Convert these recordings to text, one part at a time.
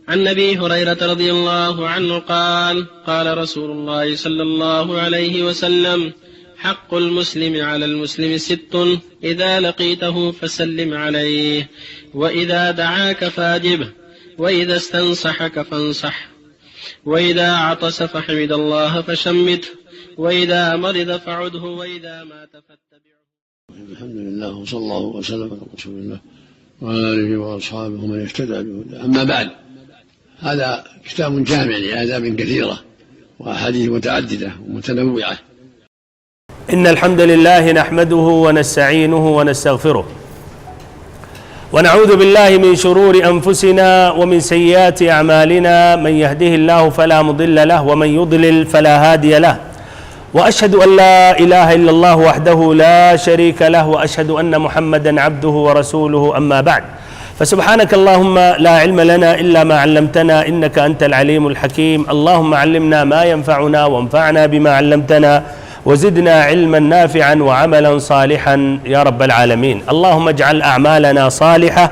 عن أبي هريرة رضي الله عنه قال قال رسول الله صلى الله عليه وسلم حق المسلم على المسلم 6: إذا لقيته فسلم عليه، وإذا دعاك فاجبه، وإذا استنصحك فانصح، وإذا عطس فحمد الله فشمته، وإذا مرض فعده، وإذا مات فاتبعه. الحمد لله وصلى الله وسلم على رسول الله وعلى آله وأصحابه ومن اهتدى بهداه. أما بعد، هذا كتاب جامع لآداب كثيرة وأحاديث متعددة ومتنوعة. إن الحمد لله نحمده ونستعينه ونستغفره ونعوذ بالله من شرور أنفسنا ومن سيئات أعمالنا، من يهده الله فلا مضل له ومن يضلل فلا هادي له، وأشهد أن لا إله إلا الله وحده لا شريك له، وأشهد أن محمدا عبده ورسوله. أما بعد، فسبحانك اللهم لا علم لنا إلا ما علمتنا إنك أنت العليم الحكيم. اللهم علمنا ما ينفعنا وانفعنا بما علمتنا وزدنا علما نافعا وعملا صالحا يا رب العالمين. اللهم اجعل أعمالنا صالحة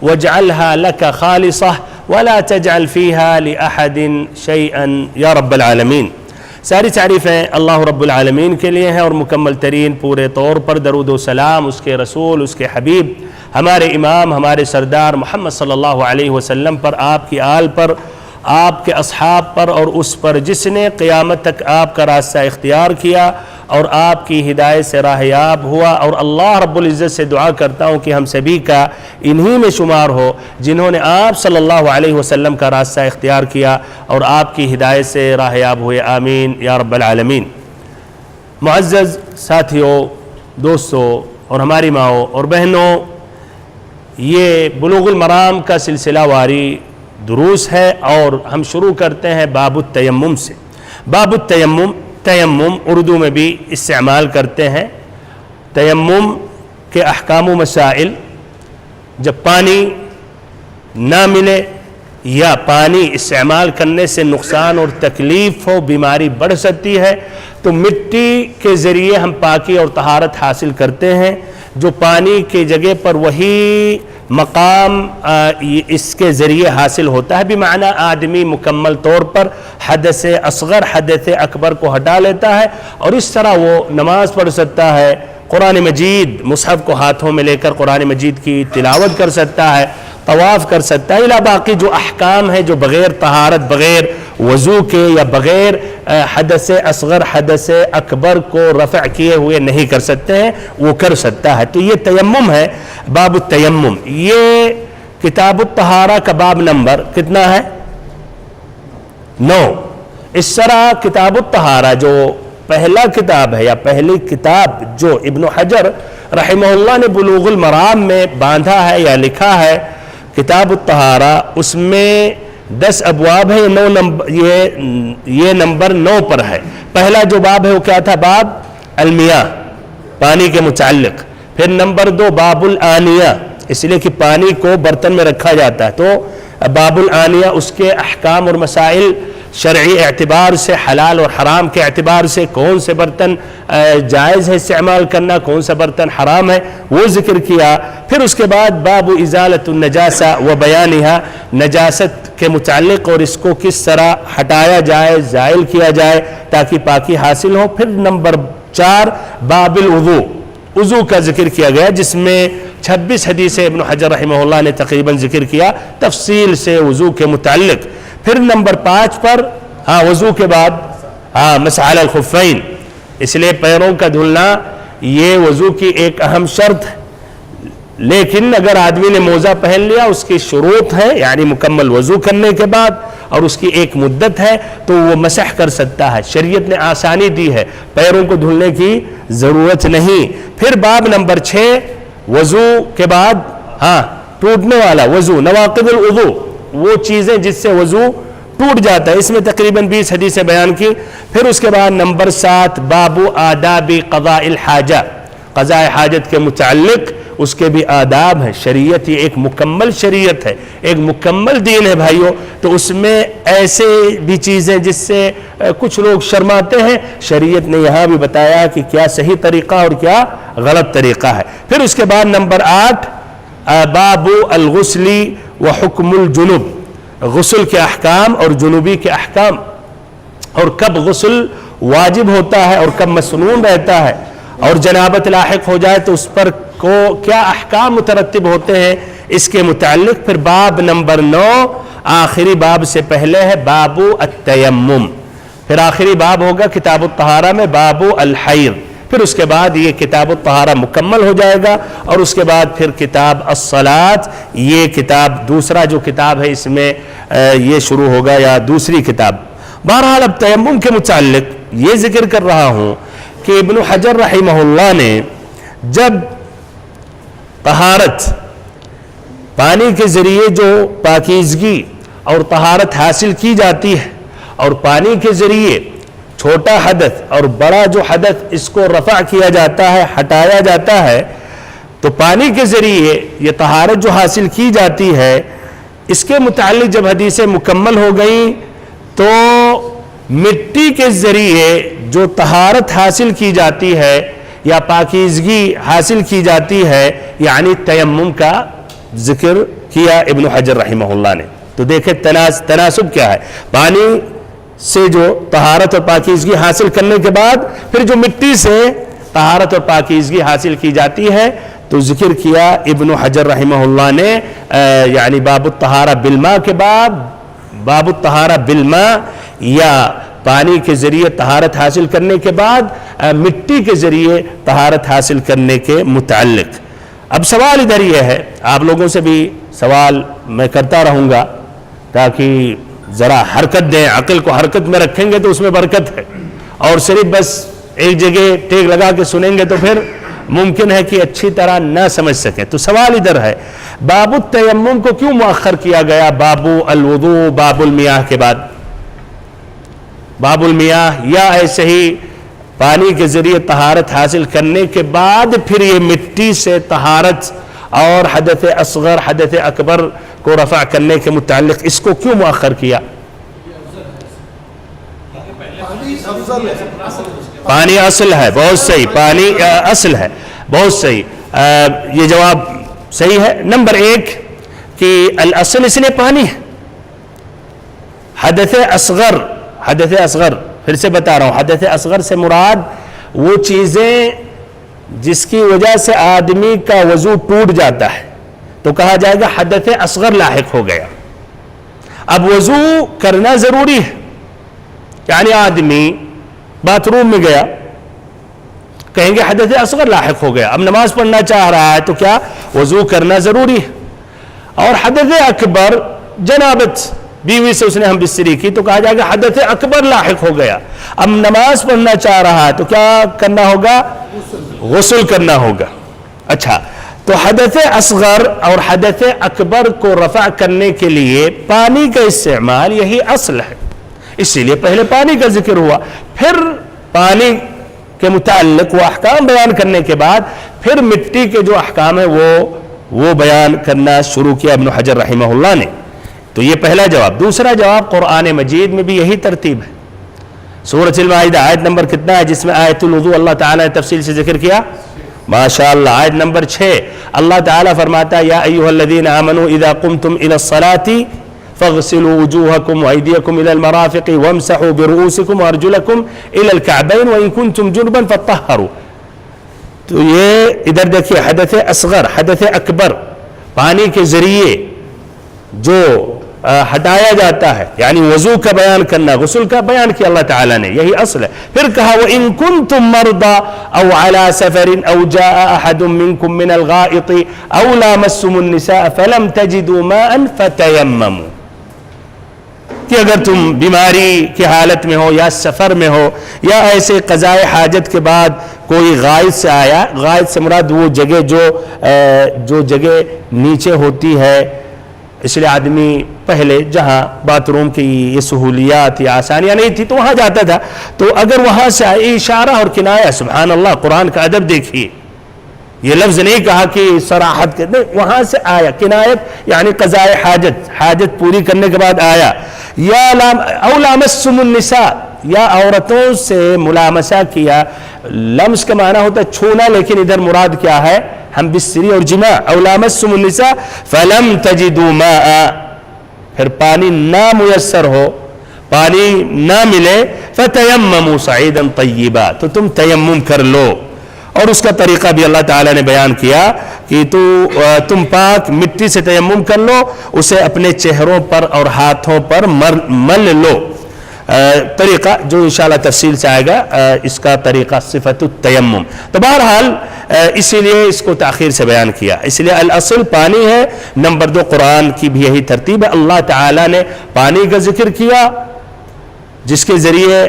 واجعلها لك خالصة ولا تجعل فيها لأحد شيئا يا رب العالمین. ساری تعریفیں اللہ رب العالمین کے لیے ہیں اور مکمل ترین پورے طور پر درود و سلام اس کے رسول، اس کے حبیب، ہمارے امام، ہمارے سردار محمد صلی اللہ علیہ وسلم پر، آپ کی آل پر، آپ کے اصحاب پر، اور اس پر جس نے قیامت تک آپ کا راستہ اختیار کیا اور آپ کی ہدایت سے راہیاب ہوا. اور اللہ رب العزت سے دعا کرتا ہوں کہ ہم سبھی کا انہی میں شمار ہو جنہوں نے آپ صلی اللہ علیہ وسلم کا راستہ اختیار کیا اور آپ کی ہدایت سے راہیاب ہوئے. آمین یا رب العالمین. معزز ساتھیوں، دوستوں اور ہماری ماؤں اور بہنوں، یہ بلوغ المرام کا سلسلہ واری دروس ہے اور ہم شروع کرتے ہیں باب التیمم سے. باب التیمم، تیمم اردو میں بھی استعمال کرتے ہیں. تیمم کے احکام و مسائل: جب پانی نہ ملے یا پانی استعمال کرنے سے نقصان اور تکلیف ہو، بیماری بڑھ سکتی ہے، تو مٹی کے ذریعے ہم پاکی اور طہارت حاصل کرتے ہیں. جو پانی کی جگہ پر وہی مقام اس کے ذریعے حاصل ہوتا ہے، بمعنی آدمی مکمل طور پر حدث اصغر حدث اکبر کو ہٹا لیتا ہے اور اس طرح وہ نماز پڑھ سکتا ہے، قرآن مجید مصحف کو ہاتھوں میں لے کر قرآن مجید کی تلاوت کر سکتا ہے، طواف کر سکتا ہے. الا باقی جو احکام ہیں جو بغیر طہارت، بغیر وضو کے یا بغیر حدث اصغر حدث اکبر کو رفع کیے ہوئے نہیں کر سکتے ہیں، وہ کر سکتا ہے. تو یہ تیمم ہے، باب التیمم. یہ کتاب الطہارہ کا باب نمبر کتنا ہے؟ 9. اس طرح کتاب الطہارہ جو پہلا کتاب ہے یا پہلی کتاب جو ابن حجر رحمہ اللہ نے بلوغ المرام میں باندھا ہے یا لکھا ہے، کتاب الطہارہ، اس میں 10 ابواب ہیں. یہ نمبر 9 پر ہے. پہلا جو باب ہے وہ کیا تھا؟ باب المیاہ، پانی کے متعلق. پھر نمبر 2 باب الآنیہ، اس لیے کہ پانی کو برتن میں رکھا جاتا ہے، تو باب الآنیہ اس کے احکام اور مسائل شرعی اعتبار سے، حلال اور حرام کے اعتبار سے، کون سے برتن جائز ہے استعمال کرنا، کون سا برتن حرام ہے، وہ ذکر کیا. پھر اس کے بعد باب ازالۃ النجاسہ و بیانہا، نجاست کے متعلق اور اس کو کس طرح ہٹایا جائے، زائل کیا جائے تاکہ پاکی حاصل ہو. پھر نمبر 4 باب الوضوء، وضو کا ذکر کیا گیا، جس میں 26 حدیثیں ابن حجر رحمہ اللہ نے تقریباً ذکر کیا تفصیل سے وضو کے متعلق. پھر نمبر 5 پر وضو کے بعد مسح علی الخفین، اس لیے پیروں کا دھلنا یہ وضو کی ایک اہم شرط ہے. لیکن اگر آدمی نے موزہ پہن لیا، اس کی شروط ہے، یعنی مکمل وضو کرنے کے بعد اور اس کی ایک مدت ہے، تو وہ مسح کر سکتا ہے. شریعت نے آسانی دی ہے، پیروں کو دھلنے کی ضرورت نہیں. پھر باب نمبر 6 وضو کے بعد ٹوٹنے والا وضو، نواقض الوضو، وہ چیزیں جس سے وضو ٹوٹ جاتا ہے، اس میں تقریباً 20 حدیثیں بیان کی. پھر اس کے بعد نمبر 7 باب آداب قضاء الحاجہ، قضاء حاجت کے متعلق اس کے بھی آداب ہیں. شریعت یہ ایک مکمل شریعت ہے، ایک مکمل دین ہے بھائیوں. تو اس میں ایسے بھی چیزیں جس سے کچھ لوگ شرماتے ہیں، شریعت نے یہاں بھی بتایا کہ کیا صحیح طریقہ اور کیا غلط طریقہ ہے. پھر اس کے بعد نمبر 8 باب الغسل و حکم الجنب، غسل کے احکام اور جنوبی کے احکام، اور کب غسل واجب ہوتا ہے اور کب مسنون رہتا ہے، اور جنابت لاحق ہو جائے تو اس پر کو کیا احکام مترتب ہوتے ہیں، اس کے متعلق پھر باب نمبر 9 آخری باب سے پہلے ہے باب التیمم، پھر آخری باب ہوگا کتاب الطہارہ میں باب الحیض، پھر اس کے بعد یہ کتاب الطہارہ مکمل ہو جائے گا، اور اس کے بعد پھر کتاب الصلاۃ، یہ کتاب دوسرا جو کتاب ہے اس میں یہ شروع ہوگا یا دوسری کتاب۔ بہرحال اب تیمم کے متعلق یہ ذکر کر رہا ہوں کہ ابن حجر رحمہ اللہ نے جب طہارت، پانی کے ذریعے جو پاکیزگی اور طہارت حاصل کی جاتی ہے، اور پانی کے ذریعے چھوٹا حدث اور بڑا جو حدث اس کو رفع کیا جاتا ہے، ہٹایا جاتا ہے، تو پانی کے ذریعے یہ طہارت جو حاصل کی جاتی ہے، اس کے متعلق جب حدیثیں مکمل ہو گئیں تو مٹی کے ذریعے جو طہارت حاصل کی جاتی ہے یا پاکیزگی حاصل کی جاتی ہے، یعنی تیمم کا ذکر کیا ابن حجر رحمہ اللہ نے۔ تو دیکھیں تناسب کیا ہے، پانی سے جو طہارت اور پاکیزگی حاصل کرنے کے بعد پھر جو مٹی سے طہارت اور پاکیزگی حاصل کی جاتی ہے، تو ذکر کیا ابن حجر رحمہ اللہ نے یعنی باب الطہارہ بالماء کے بعد باب الطہارہ بالماء، یا پانی کے ذریعے طہارت حاصل کرنے کے بعد مٹی کے ذریعے طہارت حاصل کرنے کے متعلق۔ اب سوال ادھر یہ ہے، آپ لوگوں سے بھی سوال میں کرتا رہوں گا تاکہ ذرا حرکت دیں، عقل کو حرکت میں رکھیں گے تو اس میں برکت ہے، اور صرف بس ایک جگہ ٹیک لگا کے سنیں گے تو پھر ممکن ہے کہ اچھی طرح نہ سمجھ سکیں۔ تو سوال ادھر ہے، باب التیمم کو کیوں مؤخر کیا گیا باب الوضوء باب المیاہ کے بعد؟ باب المیاہ، یا ایسے ہی پانی کے ذریعے طہارت حاصل کرنے کے بعد پھر یہ مٹی سے طہارت اور حدث اصغر حدث اکبر کو رفع کرنے کے متعلق اس کو کیوں مؤخر کیا؟ پانی اصل ہے، بہت صحیح، پانی اصل ہے، بہت صحیح، یہ جواب صحیح ہے۔ نمبر 1 کہ الاصل اس لیے پانی ہے۔ حدث اصغر پھر سے بتا رہا ہوں، حدث اصغر سے مراد وہ چیزیں جس کی وجہ سے آدمی کا وضو ٹوٹ جاتا ہے تو کہا جائے گا حدث اصغر لاحق ہو گیا۔ اب وضو کرنا ضروری ہے، یعنی آدمی باتھ روم میں گیا، کہیں گے حدث اصغر لاحق ہو گیا، اب نماز پڑھنا چاہ رہا ہے تو کیا وضو کرنا ضروری ہے۔ اور حدث اکبر جنابت، بیوی سے اس نے ہم بستری کی تو کہا جائے گا حدث اکبر لاحق ہو گیا، اب نماز پڑھنا چاہ رہا ہے تو کیا کرنا ہوگا؟ غسل کرنا ہوگا۔ اچھا، تو حدث اصغر اور حدث اکبر کو رفع کرنے کے لیے پانی کا استعمال یہی اصل ہے، اسی لیے پہلے پانی کا ذکر ہوا، پھر پانی کے متعلق وہ احکام بیان کرنے کے بعد پھر مٹی کے جو احکام ہیں وہ بیان کرنا شروع کیا ابن حجر رحمہ اللہ نے۔ تو یہ پہلا جواب۔ دوسرا جواب، قرآن مجید میں بھی یہی ترتیب ہے۔ سورۃ المائدہ آیت نمبر کتنا ہے جس میں آیت الوضوء اللہ تعالیٰ نے تفصیل سے ذکر کیا؟ ماشاءاللہ، آیت نمبر 6 اللہ تعالیٰ فرماتا ہے یا ایھا الذین آمنوا اذا قمتم الى الصلاة فاغسلوا وجوهکم وایدیکم الى المرافق وامسحوا برؤوسکم وارجلکم الى الکعبین وان کنتم جنبا فطہروا۔ تو یہ ادھر دیکھیے، حدث اصغر حدث اکبر پانی کے ذریعے جو ہٹایا جاتا ہے، یعنی وضو کا بیان کرنا، غسل کا بیان کیا اللہ تعالیٰ نے، یہی اصل ہے۔ پھر کہا وَإِن كُنتُم مَرْضَىٰ أَوْ عَلَىٰ سَفَرٍ أَوْ جَاءَ أَحَدٌ مِّنكُم مِّنَ الْغَائِطِ أَوْ لَامَسْتُمُ النِّسَاءَ فَلَمْ تَجِدُوا مَاءً فَتَيَمَّمُوا، کہ اگر تم بیماری کی حالت میں ہو یا سفر میں ہو یا ایسے قضاء حاجت کے بعد کوئی غائط سے آیا، غائط سے مراد وہ جگہ جو جگہ نیچے ہوتی ہے، اس لیے آدمی پہلے جہاں باتھ روم کی یہ سہولیات یا آسانیاں نہیں تھی تو وہاں جاتا تھا، تو اگر وہاں سے اشارہ اور کنایہ، سبحان اللہ قرآن کا ادب دیکھیے، یہ لفظ نہیں کہا کہ صراحت کے، نہیں، وہاں سے آیا کنایت یعنی قضاء حاجت پوری کرنے کے بعد آیا، یا او لامسtum النساء، یا عورتوں سے ملامسہ کیا، لمس کا معنی ہوتا ہے چھونا، لیکن ادھر مراد کیا ہے؟ ہم بستری اور جماع۔ او لامسtum النساء فلم تجدوا ماء، پھر پانی نہ میسر ہو، پانی نہ ملے، فَتَيَمَّمُوا صَعِيدًا طَيِّبًا، تو تم تیمم کر لو. اور اس کا طریقہ بھی اللہ تعالیٰ نے بیان کیا کہ تم پاک مٹی سے تیمم کر لو، اسے اپنے چہروں پر اور ہاتھوں پر مل لو. طریقہ جو انشاءاللہ تفصیل سے آئے گا، اس کا طریقہ صفت التیمم. تو بہرحال اسی لیے اس کو تاخیر سے بیان کیا. اس لیے الاصل پانی ہے. نمبر 2 قرآن کی بھی یہی ترتیب ہے. اللہ تعالیٰ نے پانی کا ذکر کیا جس کے ذریعے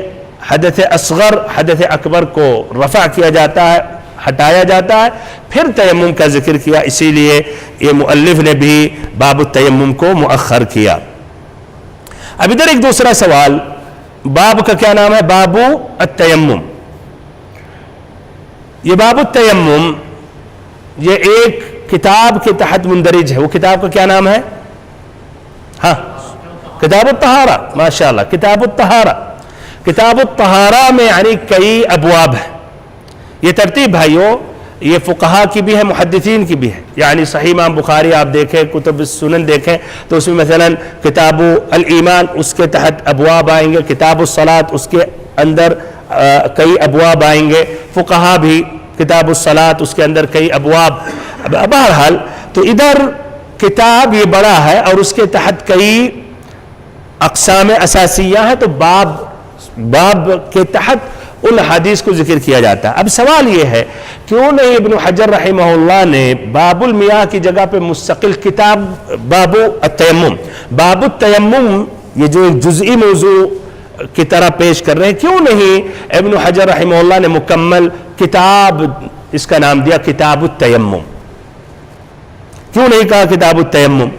حدث اصغر حدث اکبر کو رفع کیا جاتا ہے، ہٹایا جاتا ہے. پھر تیمم کا ذکر کیا، اسی لیے یہ مؤلف نے بھی باب التیمم کو مؤخر کیا. اب ادھر ایک دوسرا سوال، باب کا کیا نام ہے؟ باب التیمم. یہ باب التیمم یہ ایک کتاب کے تحت مندرج ہے. وہ کتاب کا کیا نام ہے؟ ہاں، کتاب الطہارہ. ماشاءاللہ، کتاب الطہارہ. کتاب الطہارہ میں یعنی کئی ابواب ہیں. یہ ترتیب بھائیو یہ فقہا کی بھی ہے، محدثین کی بھی ہے. یعنی صحیح امام بخاری آپ دیکھیں، کتب السنن دیکھیں تو اس میں مثلا کتاب الایمان، اس کے تحت ابواب آئیں گے. کتاب الصلاۃ، اس کے اندر کئی ابواب آئیں گے. فقہا بھی کتاب الصلاۃ، اس کے اندر کئی ابواب. بہرحال تو ادھر کتاب یہ بڑا ہے اور اس کے تحت کئی اقسام اساسیہ ہیں. تو باب کے تحت ان حدیث کو ذکر کیا جاتا ہے. اب سوال یہ ہے کیوں نہیں ابن حجر رحمہ اللہ نے باب المیاہ کی جگہ پہ مستقل کتاب باب التیمم، باب التیمم یہ جو جزئی موضوع کی طرح پیش کر رہے ہیں، کیوں نہیں ابن حجر رحمہ اللہ نے مکمل کتاب اس کا نام دیا کتاب التیمم؟ کیوں نہیں کہا کتاب التیمم؟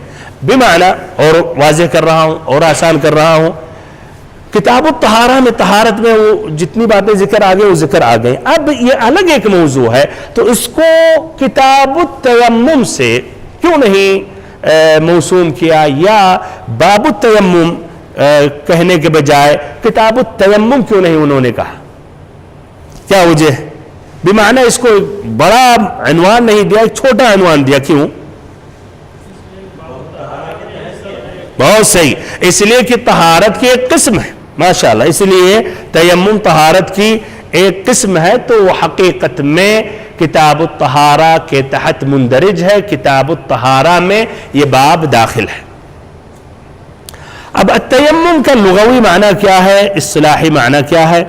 بمعنی، اور واضح کر رہا ہوں اور آسان کر رہا ہوں، کتاب الطہارہ میں طہارت میں وہ جتنی باتیں ذکر آ گئی وہ ذکر آ گئی. اب یہ الگ ایک موضوع ہے تو اس کو کتاب التیمم سے کیوں نہیں موسوم کیا، یا باب التیمم کہنے کے بجائے کتاب التیمم کیوں نہیں انہوں نے کہا؟ کیا وجہ ہے؟ بمعنی اس کو بڑا عنوان نہیں دیا، ایک چھوٹا عنوان دیا. کیوں؟ بہت صحیح، اس لیے کہ طہارت کی ایک قسم ہے. ماشاءاللہ، اس لیے تیمم طہارت کی ایک قسم ہے تو وہ حقیقت میں کتاب الطہارہ کے تحت مندرج ہے. کتاب الطہارہ میں یہ باب داخل ہے. اب التیمم کا لغوی معنی کیا ہے، اصطلاحی معنی کیا ہے؟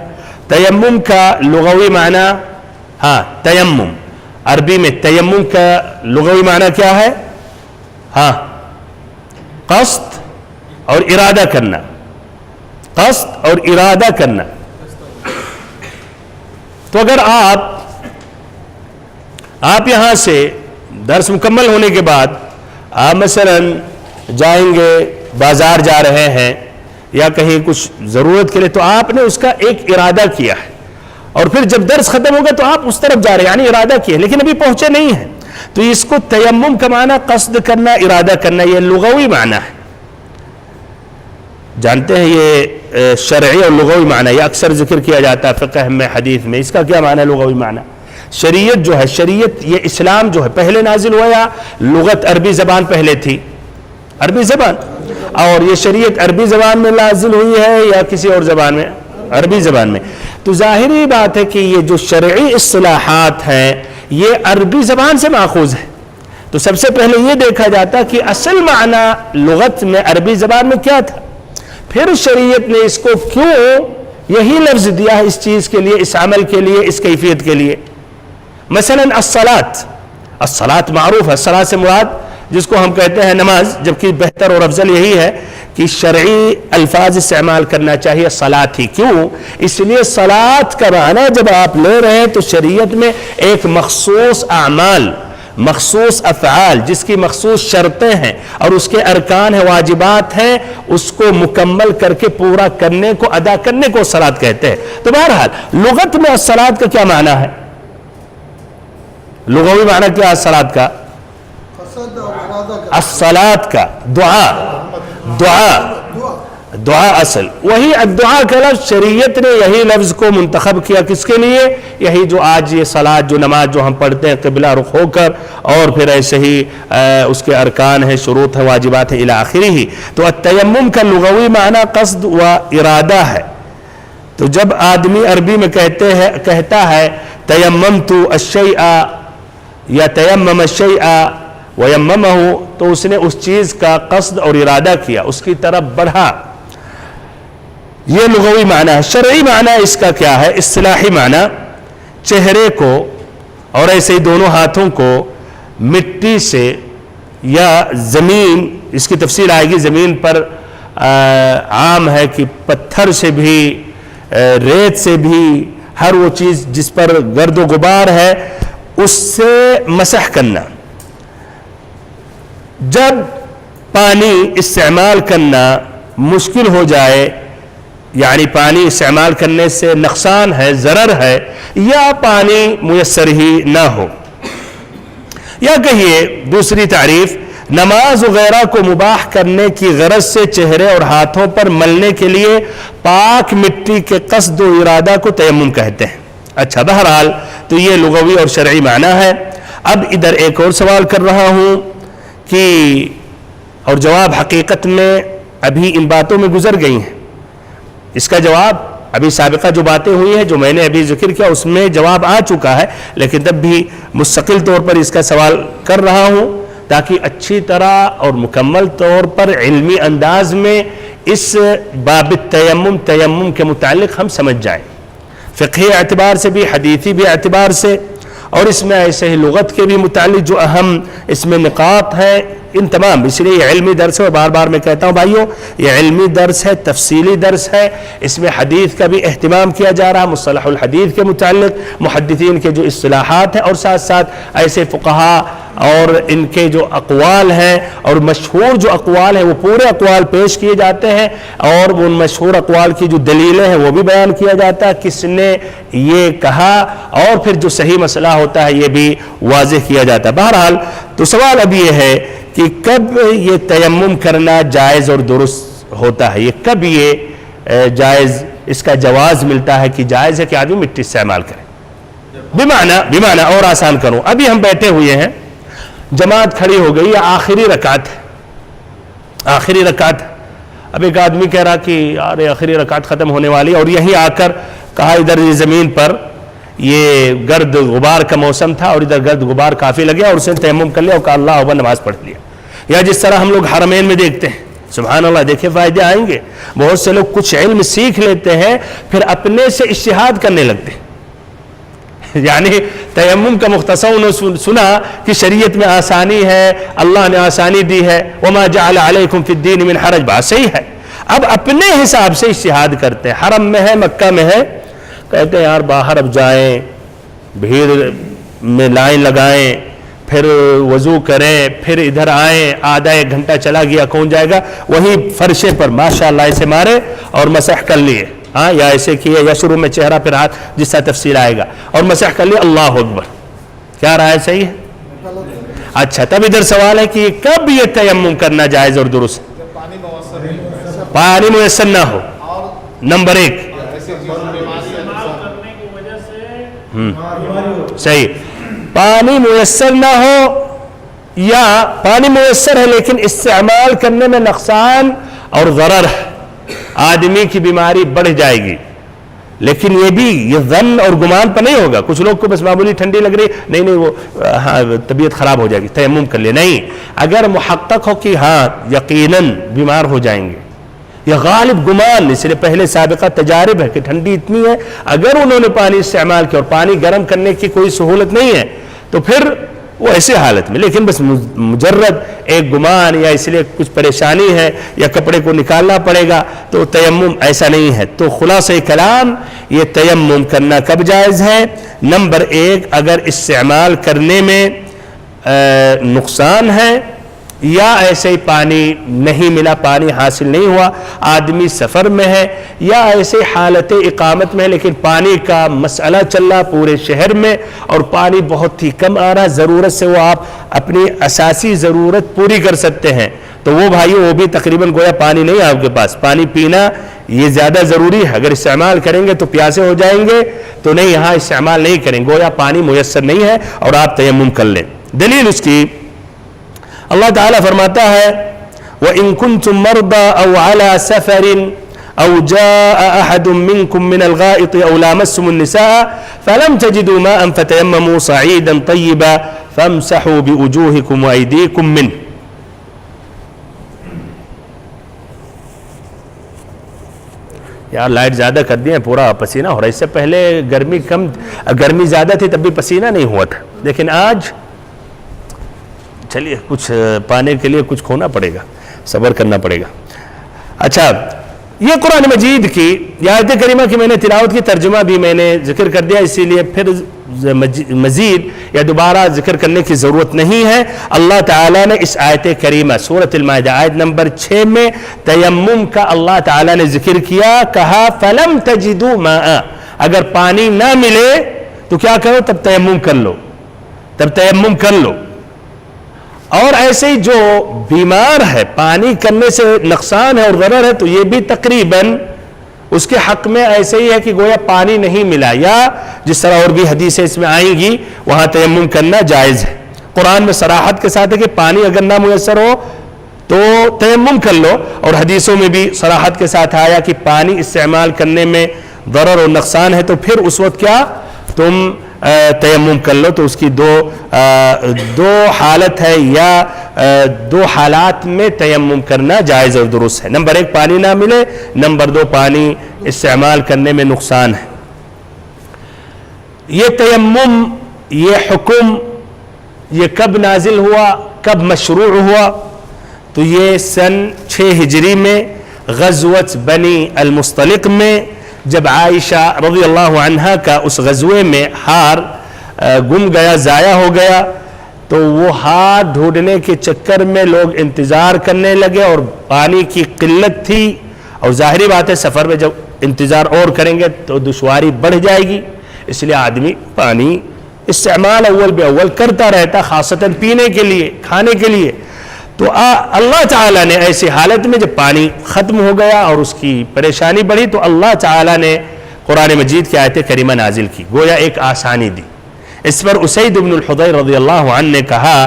تیمم کا لغوی معنی، ہاں تیمم عربی میں تیمم کا لغوی معنی کیا ہے؟ ہاں، قصد اور ارادہ کرنا. قصد اور ارادہ کرنا. تو اگر آپ یہاں سے درس مکمل ہونے کے بعد آپ مثلا جائیں گے، بازار جا رہے ہیں یا کہیں کچھ ضرورت کے لیے، تو آپ نے اس کا ایک ارادہ کیا ہے اور پھر جب درس ختم ہوگا تو آپ اس طرف جا رہے ہیں، یعنی ارادہ کیا لیکن ابھی پہنچے نہیں ہیں. تو اس کو تیمم کا معنی قصد کرنا، ارادہ کرنا، یہ لغوی معنی ہے. جانتے ہیں یہ شرعی اور لغوی معنی یہ اکثر ذکر کیا جاتا ہے فقہ میں، حدیث میں. اس کا کیا معنی ہے لغوی معنی؟ شریعت جو ہے، شریعت یہ اسلام جو ہے پہلے نازل ہوا یا لغت عربی زبان پہلے تھی؟ عربی زبان. اور یہ شریعت عربی زبان میں نازل ہوئی ہے یا کسی اور زبان میں؟ عربی زبان میں. تو ظاہری بات ہے کہ یہ جو شرعی اصطلاحات ہیں یہ عربی زبان سے ماخوذ ہے. تو سب سے پہلے یہ دیکھا جاتا کہ اصل معنی لغت میں عربی زبان میں کیا تھا، پھر شریعت نے اس کو کیوں یہی لفظ دیا ہے اس چیز کے لیے، اس عمل کے لیے، اس کیفیت کے لیے. مثلا الصلاۃ معروف ہے. الصلاۃ سے مراد جس کو ہم کہتے ہیں نماز، جبکہ بہتر اور افضل یہی ہے کہ شرعی الفاظ استعمال کرنا چاہیے صلاۃ ہی. کیوں؟ اس لیے صلاۃ کا معنی جب آپ لے رہے ہیں تو شریعت میں ایک مخصوص اعمال، مخصوص افعال جس کی مخصوص شرطیں ہیں اور اس کے ارکان ہیں، واجبات ہیں، اس کو مکمل کر کے پورا کرنے کو، ادا کرنے کو صلاۃ کہتے ہیں. تو بہرحال لغت میں الصلاۃ کا کیا معنی ہے؟ لغوی معنی کیا ہے الصلاۃ کا؟ الصلاۃ کا دعا دعا اصل وہی الدعا کا لفظ شریعت نے یہی لفظ کو منتخب کیا کس کے لیے؟ یہی جو آج یہ صلاۃ جو نماز جو ہم پڑھتے ہیں قبلہ رخ ہو کر، اور پھر ایسے ہی اس کے ارکان ہیں، شروط ہیں، واجبات ہیں الی آخرہ ہی۔ تو التیمم کا لغوی معنی قصد و ارادہ ہے۔ تو جب آدمی عربی میں کہتا ہے تیممت الشیء یا تیمم الشیء ویممہ، تو اس نے اس چیز کا قصد اور ارادہ کیا، اس کی طرف بڑھا، یہ لغوی معنی ہے۔ شرعی معنی اس کا کیا ہے؟ اصطلاحی معنی چہرے کو اور ایسے ہی دونوں ہاتھوں کو مٹی سے یا زمین، اس کی تفصیل آئے گی، زمین پر عام ہے کہ پتھر سے بھی، ریت سے بھی، ہر وہ چیز جس پر گرد و غبار ہے اس سے مسح کرنا۔ جب پانی استعمال کرنا مشکل ہو جائے، یعنی پانی استعمال کرنے سے نقصان ہے، ضرر ہے، یا پانی میسر ہی نہ ہو، یا کہیے دوسری تعریف، نماز وغیرہ کو مباح کرنے کی غرض سے چہرے اور ہاتھوں پر ملنے کے لیے پاک مٹی کے قصد و ارادہ کو تیمم کہتے ہیں۔ اچھا، بہرحال تو یہ لغوی اور شرعی معنی ہے۔ اب ادھر ایک اور سوال کر رہا ہوں کہ اور جواب حقیقت میں ابھی ان باتوں میں گزر گئی ہیں، اس کا جواب ابھی سابقہ جو باتیں ہوئی ہیں جو میں نے ابھی ذکر کیا اس میں جواب آ چکا ہے، لیکن تب بھی مستقل طور پر اس کا سوال کر رہا ہوں تاکہ اچھی طرح اور مکمل طور پر علمی انداز میں اس باب تیمم کے متعلق ہم سمجھ جائیں، فقہی اعتبار سے بھی، حدیثی بھی اعتبار سے، اور اس میں ایسے ہی لغت کے بھی متعلق جو اہم اس میں نقاط ہیں ان تمام۔ اس لیے یہ علمی درس ہے، اور بار بار میں کہتا ہوں بھائیوں یہ علمی درس ہے، تفصیلی درس ہے، اس میں حدیث کا بھی اہتمام کیا جا رہا، مصطلح الحدیث کے متعلق محدثین کے جو اصطلاحات ہیں، اور ساتھ ساتھ ایسے فقہا اور ان کے جو اقوال ہیں اور مشہور جو اقوال ہیں وہ پورے اقوال پیش کیے جاتے ہیں، اور ان مشہور اقوال کی جو دلیلیں ہیں وہ بھی بیان کیا جاتا ہے، کس نے یہ کہا، اور پھر جو صحیح مسئلہ ہوتا ہے یہ بھی واضح کیا جاتا ہے۔ بہرحال تو سوال اب یہ ہے کہ کب یہ تیمم کرنا جائز اور درست ہوتا ہے، یہ کب یہ جائز، اس کا جواز ملتا ہے کہ جائز ہے کہ آدمی مٹی استعمال کرے۔ بمعنی اور آسان کروں، ابھی ہم بیٹھے ہوئے ہیں، جماعت کھڑی ہو گئی، یا آخری رکعت ہے، اب ایک آدمی کہہ رہا کہ یار آخری رکعت ختم ہونے والی، اور یہیں آ کر کہا ادھر یہ زمین پر یہ گرد غبار کا موسم تھا اور ادھر گرد غبار کافی لگیا، اور اس نے تیمم کر لیا اور کہا اللہ اکبر، نماز پڑھ لیا۔ یا جس طرح ہم لوگ حرمین میں دیکھتے ہیں، سبحان اللہ، دیکھیں فائدے آئیں گے، بہت سے لوگ کچھ علم سیکھ لیتے ہیں پھر اپنے سے اجتہاد کرنے لگتے ہیں، یعنی تیمم کا مختصر انہوں سنا کہ شریعت میں آسانی ہے، اللہ نے آسانی دی ہے، وما جعل علیکم فی الدین من حرج، بات صحیح ہے، اب اپنے حساب سے اجتہاد کرتے ہیں، حرم میں ہے، مکہ میں ہے، کہتے ہیں یار باہر اب جائیں، بھیڑ میں لائن لگائیں، پھر وضو کریں، پھر ادھر آئیں، آدھا ایک گھنٹہ چلا گیا، کون جائے گا، وہی فرشے پر ماشاءاللہ ایسے مارے اور مسح کر لیے، ہاں، یا ایسے کیے، یا شروع میں چہرہ پھر ہاتھ، جس طرح تفصیل آئے گا، اور مسح کر لیے، اللہ اکبر۔ کیا رائے صحیح ہے؟ اچھا، تب ادھر سوال ہے کہ کب یہ تیمم کرنا جائز اور درست؟ پانی میسر نہ ہو، نمبر ایک، صحیح، پانی میسر نہ ہو، یا پانی میسر ہے لیکن استعمال کرنے میں نقصان اور ضرر ہے، آدمی کی بیماری بڑھ جائے گی، لیکن یہ بھی یہ ظن اور گمان پر نہیں ہوگا، کچھ لوگ کو بس معمولی ٹھنڈی لگ رہی، نہیں وہ طبیعت خراب ہو جائے گی، تیمم کر لے، نہیں، اگر محقق ہو کہ ہاں یقیناً بیمار ہو جائیں گے، یہ غالب گمان، اس لیے پہلے سابقہ تجارب ہے کہ ٹھنڈی اتنی ہے، اگر انہوں نے پانی استعمال کیا اور پانی گرم کرنے کی کوئی سہولت نہیں ہے تو پھر وہ ایسے حالت میں، لیکن بس مجرد ایک گمان یا اس لیے کچھ پریشانی ہے یا کپڑے کو نکالنا پڑے گا تو تیمم ایسا نہیں ہے۔ تو خلاصہ کلام، یہ تیمم کرنا کب جائز ہے؟ نمبر ایک، اگر استعمال کرنے میں نقصان ہے، یا ایسے ہی پانی نہیں ملا، پانی حاصل نہیں ہوا، آدمی سفر میں ہے، یا ایسے حالت اقامت میں ہے لیکن پانی کا مسئلہ چل رہا پورے شہر میں اور پانی بہت ہی کم آ رہا، ضرورت سے وہ آپ اپنی اساسی ضرورت پوری کر سکتے ہیں، تو وہ بھائیو وہ بھی تقریباً گویا پانی نہیں ہے آپ کے پاس، پانی پینا یہ زیادہ ضروری ہے، اگر استعمال کریں گے تو پیاسے ہو جائیں گے، تو نہیں یہاں استعمال نہیں کریں، گویا پانی میسر نہیں ہے اور آپ تیمم کر لیں۔ دلیل اس کی اللہ تعالیٰ فرماتا ہے وَإِن كُنتُم مَرْضَىٰ أَوْ عَلَىٰ سَفَرٍ أَوْ جَاءَ أَحَدٌ مِّنكُم مِّنَ الْغَائِطِ أَوْ لَامَسْتُمُ النِّسَاءَ فَلَمْ تَجِدُوا مَاءً فَتَيَمَّمُوا صَعِيدًا طَيِّبًا فَامْسَحُوا بِوُجُوهِكُمْ وَأَيْدِيكُمْ مِنْهُ۔ یار لائٹ زیادہ کر دی ہے، پورا پسینہ ہو رہا ہے، اس سے پہلے گرمی زیادہ تھی تب بھی پسینہ نہیں ہوا تھا، لیکن آج چلیے کچھ پانے کے لیے کچھ کھونا پڑے گا، صبر کرنا پڑے گا۔ اچھا، یہ قرآن مجید کی آیت کریمہ کی میں نے تلاوت کی، ترجمہ بھی میں نے ذکر کر دیا، اسی لیے پھر مزید یا دوبارہ ذکر کرنے کی ضرورت نہیں ہے۔ اللہ تعالیٰ نے اس آیت کریمہ سورۃ المائدہ آیت نمبر 6 میں تیمم کا اللہ تعالیٰ نے ذکر کیا، کہا فَلَمْ تَجِدُوا مَاءً، اگر پانی نہ ملے تو کیا کرو؟ تب تیمم کر لو، تب تیمم کر لو۔ اور ایسے ہی جو بیمار ہے، پانی کرنے سے نقصان ہے اور ضرر ہے، تو یہ بھی تقریباً اس کے حق میں ایسے ہی ہے کہ گویا پانی نہیں ملا، یا جس طرح اور بھی حدیثیں اس میں آئیں گی وہاں تیمم کرنا جائز ہے۔ قرآن میں صراحت کے ساتھ ہے کہ پانی اگر نہ میسر ہو تو تیمم کر لو، اور حدیثوں میں بھی صراحت کے ساتھ آیا کہ پانی استعمال کرنے میں ضرر اور نقصان ہے، تو پھر اس وقت کیا تم تیمم کر لو۔ تو اس کی دو حالت ہے، یا دو حالات میں تیمم کرنا جائز اور درست ہے۔ نمبر 1 پانی نہ ملے، نمبر 2 پانی استعمال کرنے میں نقصان ہے۔ یہ تیمم، یہ حکم، یہ کب نازل ہوا، کب مشروع ہوا؟ تو یہ سن 6 ہجری میں غزوۃ بنی المصطلق میں، جب عائشہ رضی اللہ عنہا کا اس غزوے میں ہار گم گیا، ضائع ہو گیا، تو وہ ہار ڈھونڈنے کے چکر میں لوگ انتظار کرنے لگے، اور پانی کی قلت تھی، اور ظاہری بات ہے سفر میں جب انتظار اور کریں گے تو دشواری بڑھ جائے گی، اس لیے آدمی پانی استعمال اول بے اول کرتا رہتا، خاصتاً پینے کے لیے، کھانے کے لیے۔ تو اللہ تعالیٰ نے ایسی حالت میں جب پانی ختم ہو گیا اور اس کی پریشانی بڑھی، تو اللہ تعالیٰ نے قرآن مجید کی آیت کریمہ نازل کی، گویا ایک آسانی دی۔ اس پر اسید بن الحضیر رضی اللہ عنہ نے کہا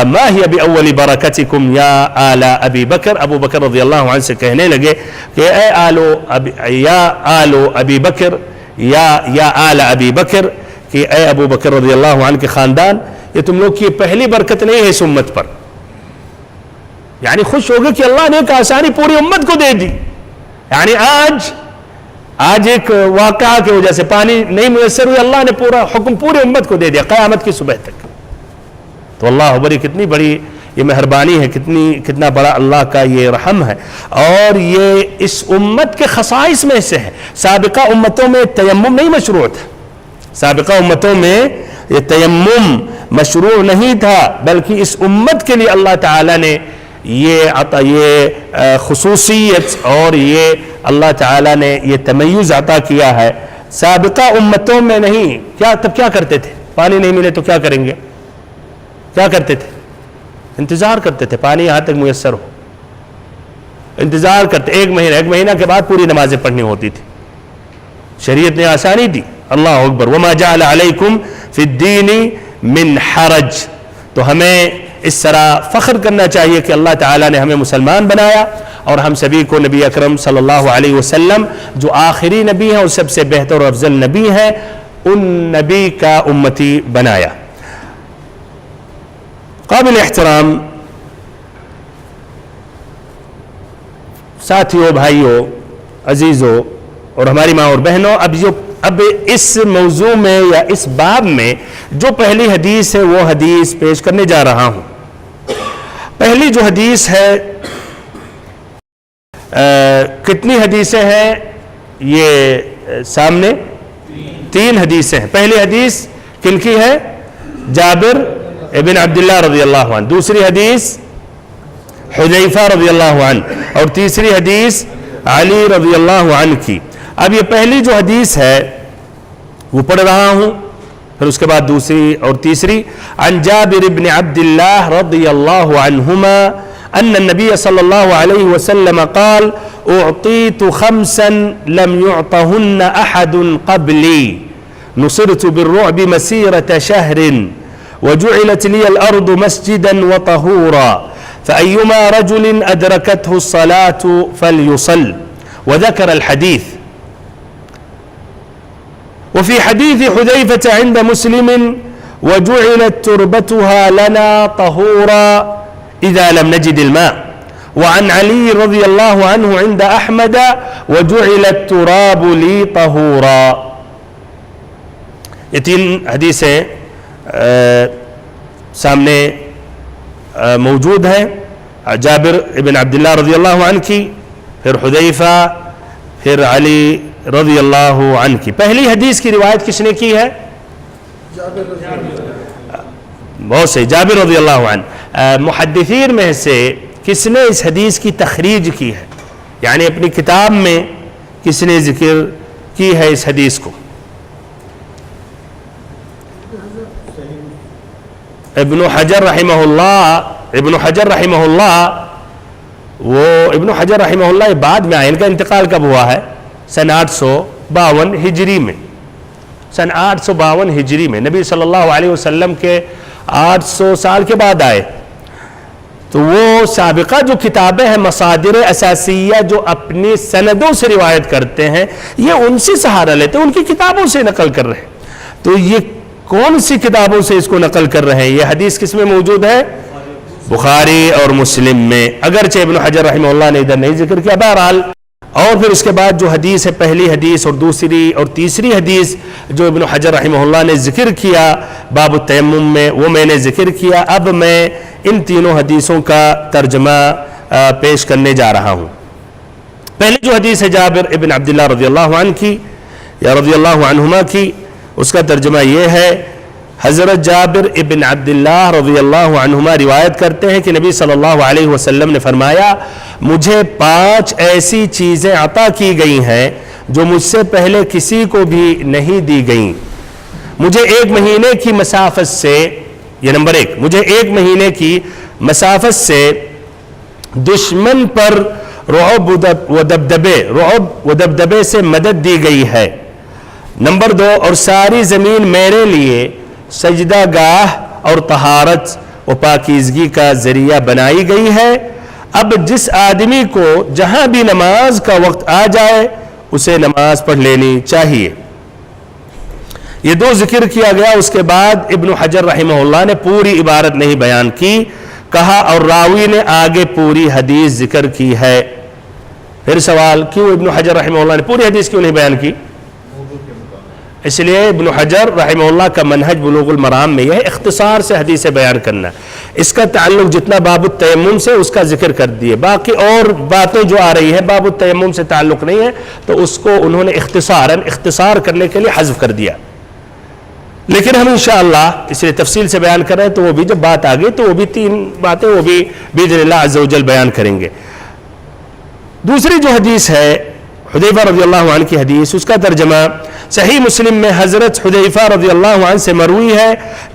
ما ہی بأول برکتکم یا آل ابی بکر، ابو بکر رضی اللہ عنہ سے کہنے لگے کہ اے آل ابی بکر، یا آل ابی بکر، کہ اے ابو بکر رضی اللہ عنہ کے خاندان، یہ تم لوگ کی پہلی برکت نہیں ہے اس امت پر، یعنی خوش ہو گئے کہ اللہ نے ایک آسانی پوری امت کو دے دی۔ یعنی آج ایک واقعہ کی وجہ سے پانی نہیں میسر ہوئی، اللہ نے پورا حکم پوری امت کو دے دیا قیامت کی صبح تک۔ تو اللہ بری، کتنی بڑی یہ مہربانی ہے، کتنا بڑا اللہ کا یہ رحم ہے، اور یہ اس امت کے خصائص میں سے ہے۔ سابقہ امتوں میں تیمم نہیں مشروع تھا، سابقہ امتوں میں یہ تیمم مشروع نہیں تھا، بلکہ اس امت کے لیے اللہ تعالیٰ نے یہ خصوصیت اور یہ اللہ تعالیٰ نے یہ تمیز عطا کیا ہے، سابقہ امتوں میں نہیں۔ تب کیا کرتے تھے؟ پانی نہیں ملے تو کیا کریں گے؟ کیا کرتے تھے؟ انتظار کرتے تھے پانی یہاں تک میسر ہو، انتظار کرتے، ایک مہینہ کے بعد پوری نمازیں پڑھنی ہوتی تھی۔ شریعت نے آسانی دی، اللہ اکبر، وما جعل علیکم فی الدین من حرج۔ تو ہمیں اس طرح فخر کرنا چاہیے کہ اللہ تعالیٰ نے ہمیں مسلمان بنایا، اور ہم سبھی کو نبی اکرم صلی اللہ علیہ وسلم جو آخری نبی ہیں اور سب سے بہتر اور افضل نبی ہیں، ان نبی کا امتی بنایا۔ قابل احترام ساتھیوں، بھائیوں، عزیزوں اور ہماری ماں اور بہنوں، اب اس موضوع میں یا اس باب میں جو پہلی حدیث ہے وہ حدیث پیش کرنے جا رہا ہوں۔ پہلی جو حدیث ہے، کتنی حدیثیں ہیں یہ سامنے؟ 3 حدیثیں ہیں۔ پہلی حدیث کن کی ہے؟ جابر ابن عبداللہ رضی اللہ عنہ، دوسری حدیث حذیفہ رضی اللہ عنہ، اور تیسری حدیث علی رضی اللہ عنہ کی۔ اب یہ پہلی جو حدیث ہے وہ پڑھ رہا ہوں، پھر اس کے بعد دوسری اور تیسری۔ عن جابر بن عبد اللہ رضی اللہ عنہما أن النبي صلى الله عليه وسلم قال أعطيت 5 لم يعطهن أحد قبلي نصرت بالرعب مسيرة شهر وجعلت لي الأرض مسجدا وطهورا فأيما رجل أدركته الصلاة فليصل. وذكر الحديث. وفي حديث حذيفة عند مسلم وجعلت تربتها لنا طهورا إذا لم نجد الماء. وعن علي رضي الله عنه عند أحمد وجعل التراب لي طهورا. یہ 3 حدیثیں سامنے موجود ہیں، جابر ابن عبداللہ رضی اللہ عنہ کی، پھر حذیفہ، پھر علی رضی اللہ عنہ کی. پہلی حدیث کی روایت کس نے کی ہے؟ بہت سے، جابر رضی اللہ عنہ. محدثین میں سے کس نے اس حدیث کی تخریج کی ہے، یعنی اپنی کتاب میں کس نے ذکر کی ہے اس حدیث کو؟ ابن حجر رحمہ اللہ وہ ابن حجر رحمہ اللہ بعد میں آئے. ان کا انتقال کب ہوا ہے؟ سن 852 ہجری میں. سن 852 ہجری میں نبی صلی اللہ علیہ وسلم کے 800 سال کے بعد آئے. تو وہ سابقہ جو کتابیں ہیں، مصادر اساسیہ جو اپنی سندوں سے روایت کرتے ہیں، یہ ان سے سہارا لیتے ہیں، ان کی کتابوں سے نقل کر رہے ہیں. تو یہ کون سی کتابوں سے اس کو نقل کر رہے ہیں؟ یہ حدیث کس میں موجود ہے؟ بخاری اور مسلم میں. اگرچہ ابن حجر رحمہ اللہ نے ادھر نہیں ذکر کیا. بہرحال اور پھر اس کے بعد جو حدیث ہے، پہلی حدیث اور دوسری اور تیسری حدیث جو ابن حجر رحمہ اللہ نے ذکر کیا باب التیمم میں، وہ میں نے ذکر کیا. اب میں ان تینوں حدیثوں کا ترجمہ پیش کرنے جا رہا ہوں. پہلی جو حدیث ہے جابر ابن عبداللہ رضی اللہ عنہ کی یا رضی اللہ عنہما کی، اس کا ترجمہ یہ ہے. حضرت جابر ابن عبداللہ رضی اللہ عنہما روایت کرتے ہیں کہ نبی صلی اللہ علیہ وسلم نے فرمایا مجھے 5 ایسی چیزیں عطا کی گئی ہیں جو مجھ سے پہلے کسی کو بھی نہیں دی گئیں. مجھے 1 مہینے کی مسافت سے، یہ نمبر 1، مجھے 1 مہینے کی مسافت سے دشمن پر رعب و دبدبے سے مدد دی گئی ہے. نمبر 2، اور ساری زمین میرے لیے سجدہ گاہ اور طہارت و پاکیزگی کا ذریعہ بنائی گئی ہے. اب جس آدمی کو جہاں بھی نماز کا وقت آ جائے اسے نماز پڑھ لینی چاہیے. یہ 2 ذکر کیا گیا. اس کے بعد ابن حجر رحمہ اللہ نے پوری عبارت نہیں بیان کی، کہا اور راوی نے آگے پوری حدیث ذکر کی ہے. پھر سوال، کیوں ابن حجر رحمہ اللہ نے پوری حدیث کیوں نہیں بیان کی؟ اس لیے ابن حجر رحمہ اللہ کا منہج بلوغ المرام میں یہ ہے اختصار سے حدیثیں بیان کرنا. اس کا تعلق جتنا باب التیمم سے اس کا ذکر کر دیے، باقی اور باتیں جو آ رہی ہیں باب التیمم سے تعلق نہیں ہے تو اس کو انہوں نے اختصار کرنے کے لیے حذف کر دیا. لیکن ہم انشاءاللہ اس لیے تفصیل سے بیان کر رہے ہیں، تو وہ بھی جب بات آ گئی تو وہ بھی 3 باتیں وہ بھی باذن اللہ عز و جل بیان کریں گے. دوسری جو حدیث ہے حذیفہ رضی اللہ عنہ کی حدیث، اس کا ترجمہ صحیح مسلم میں حضرت حذیفہ رضی اللہ عنہ سے مروی ہے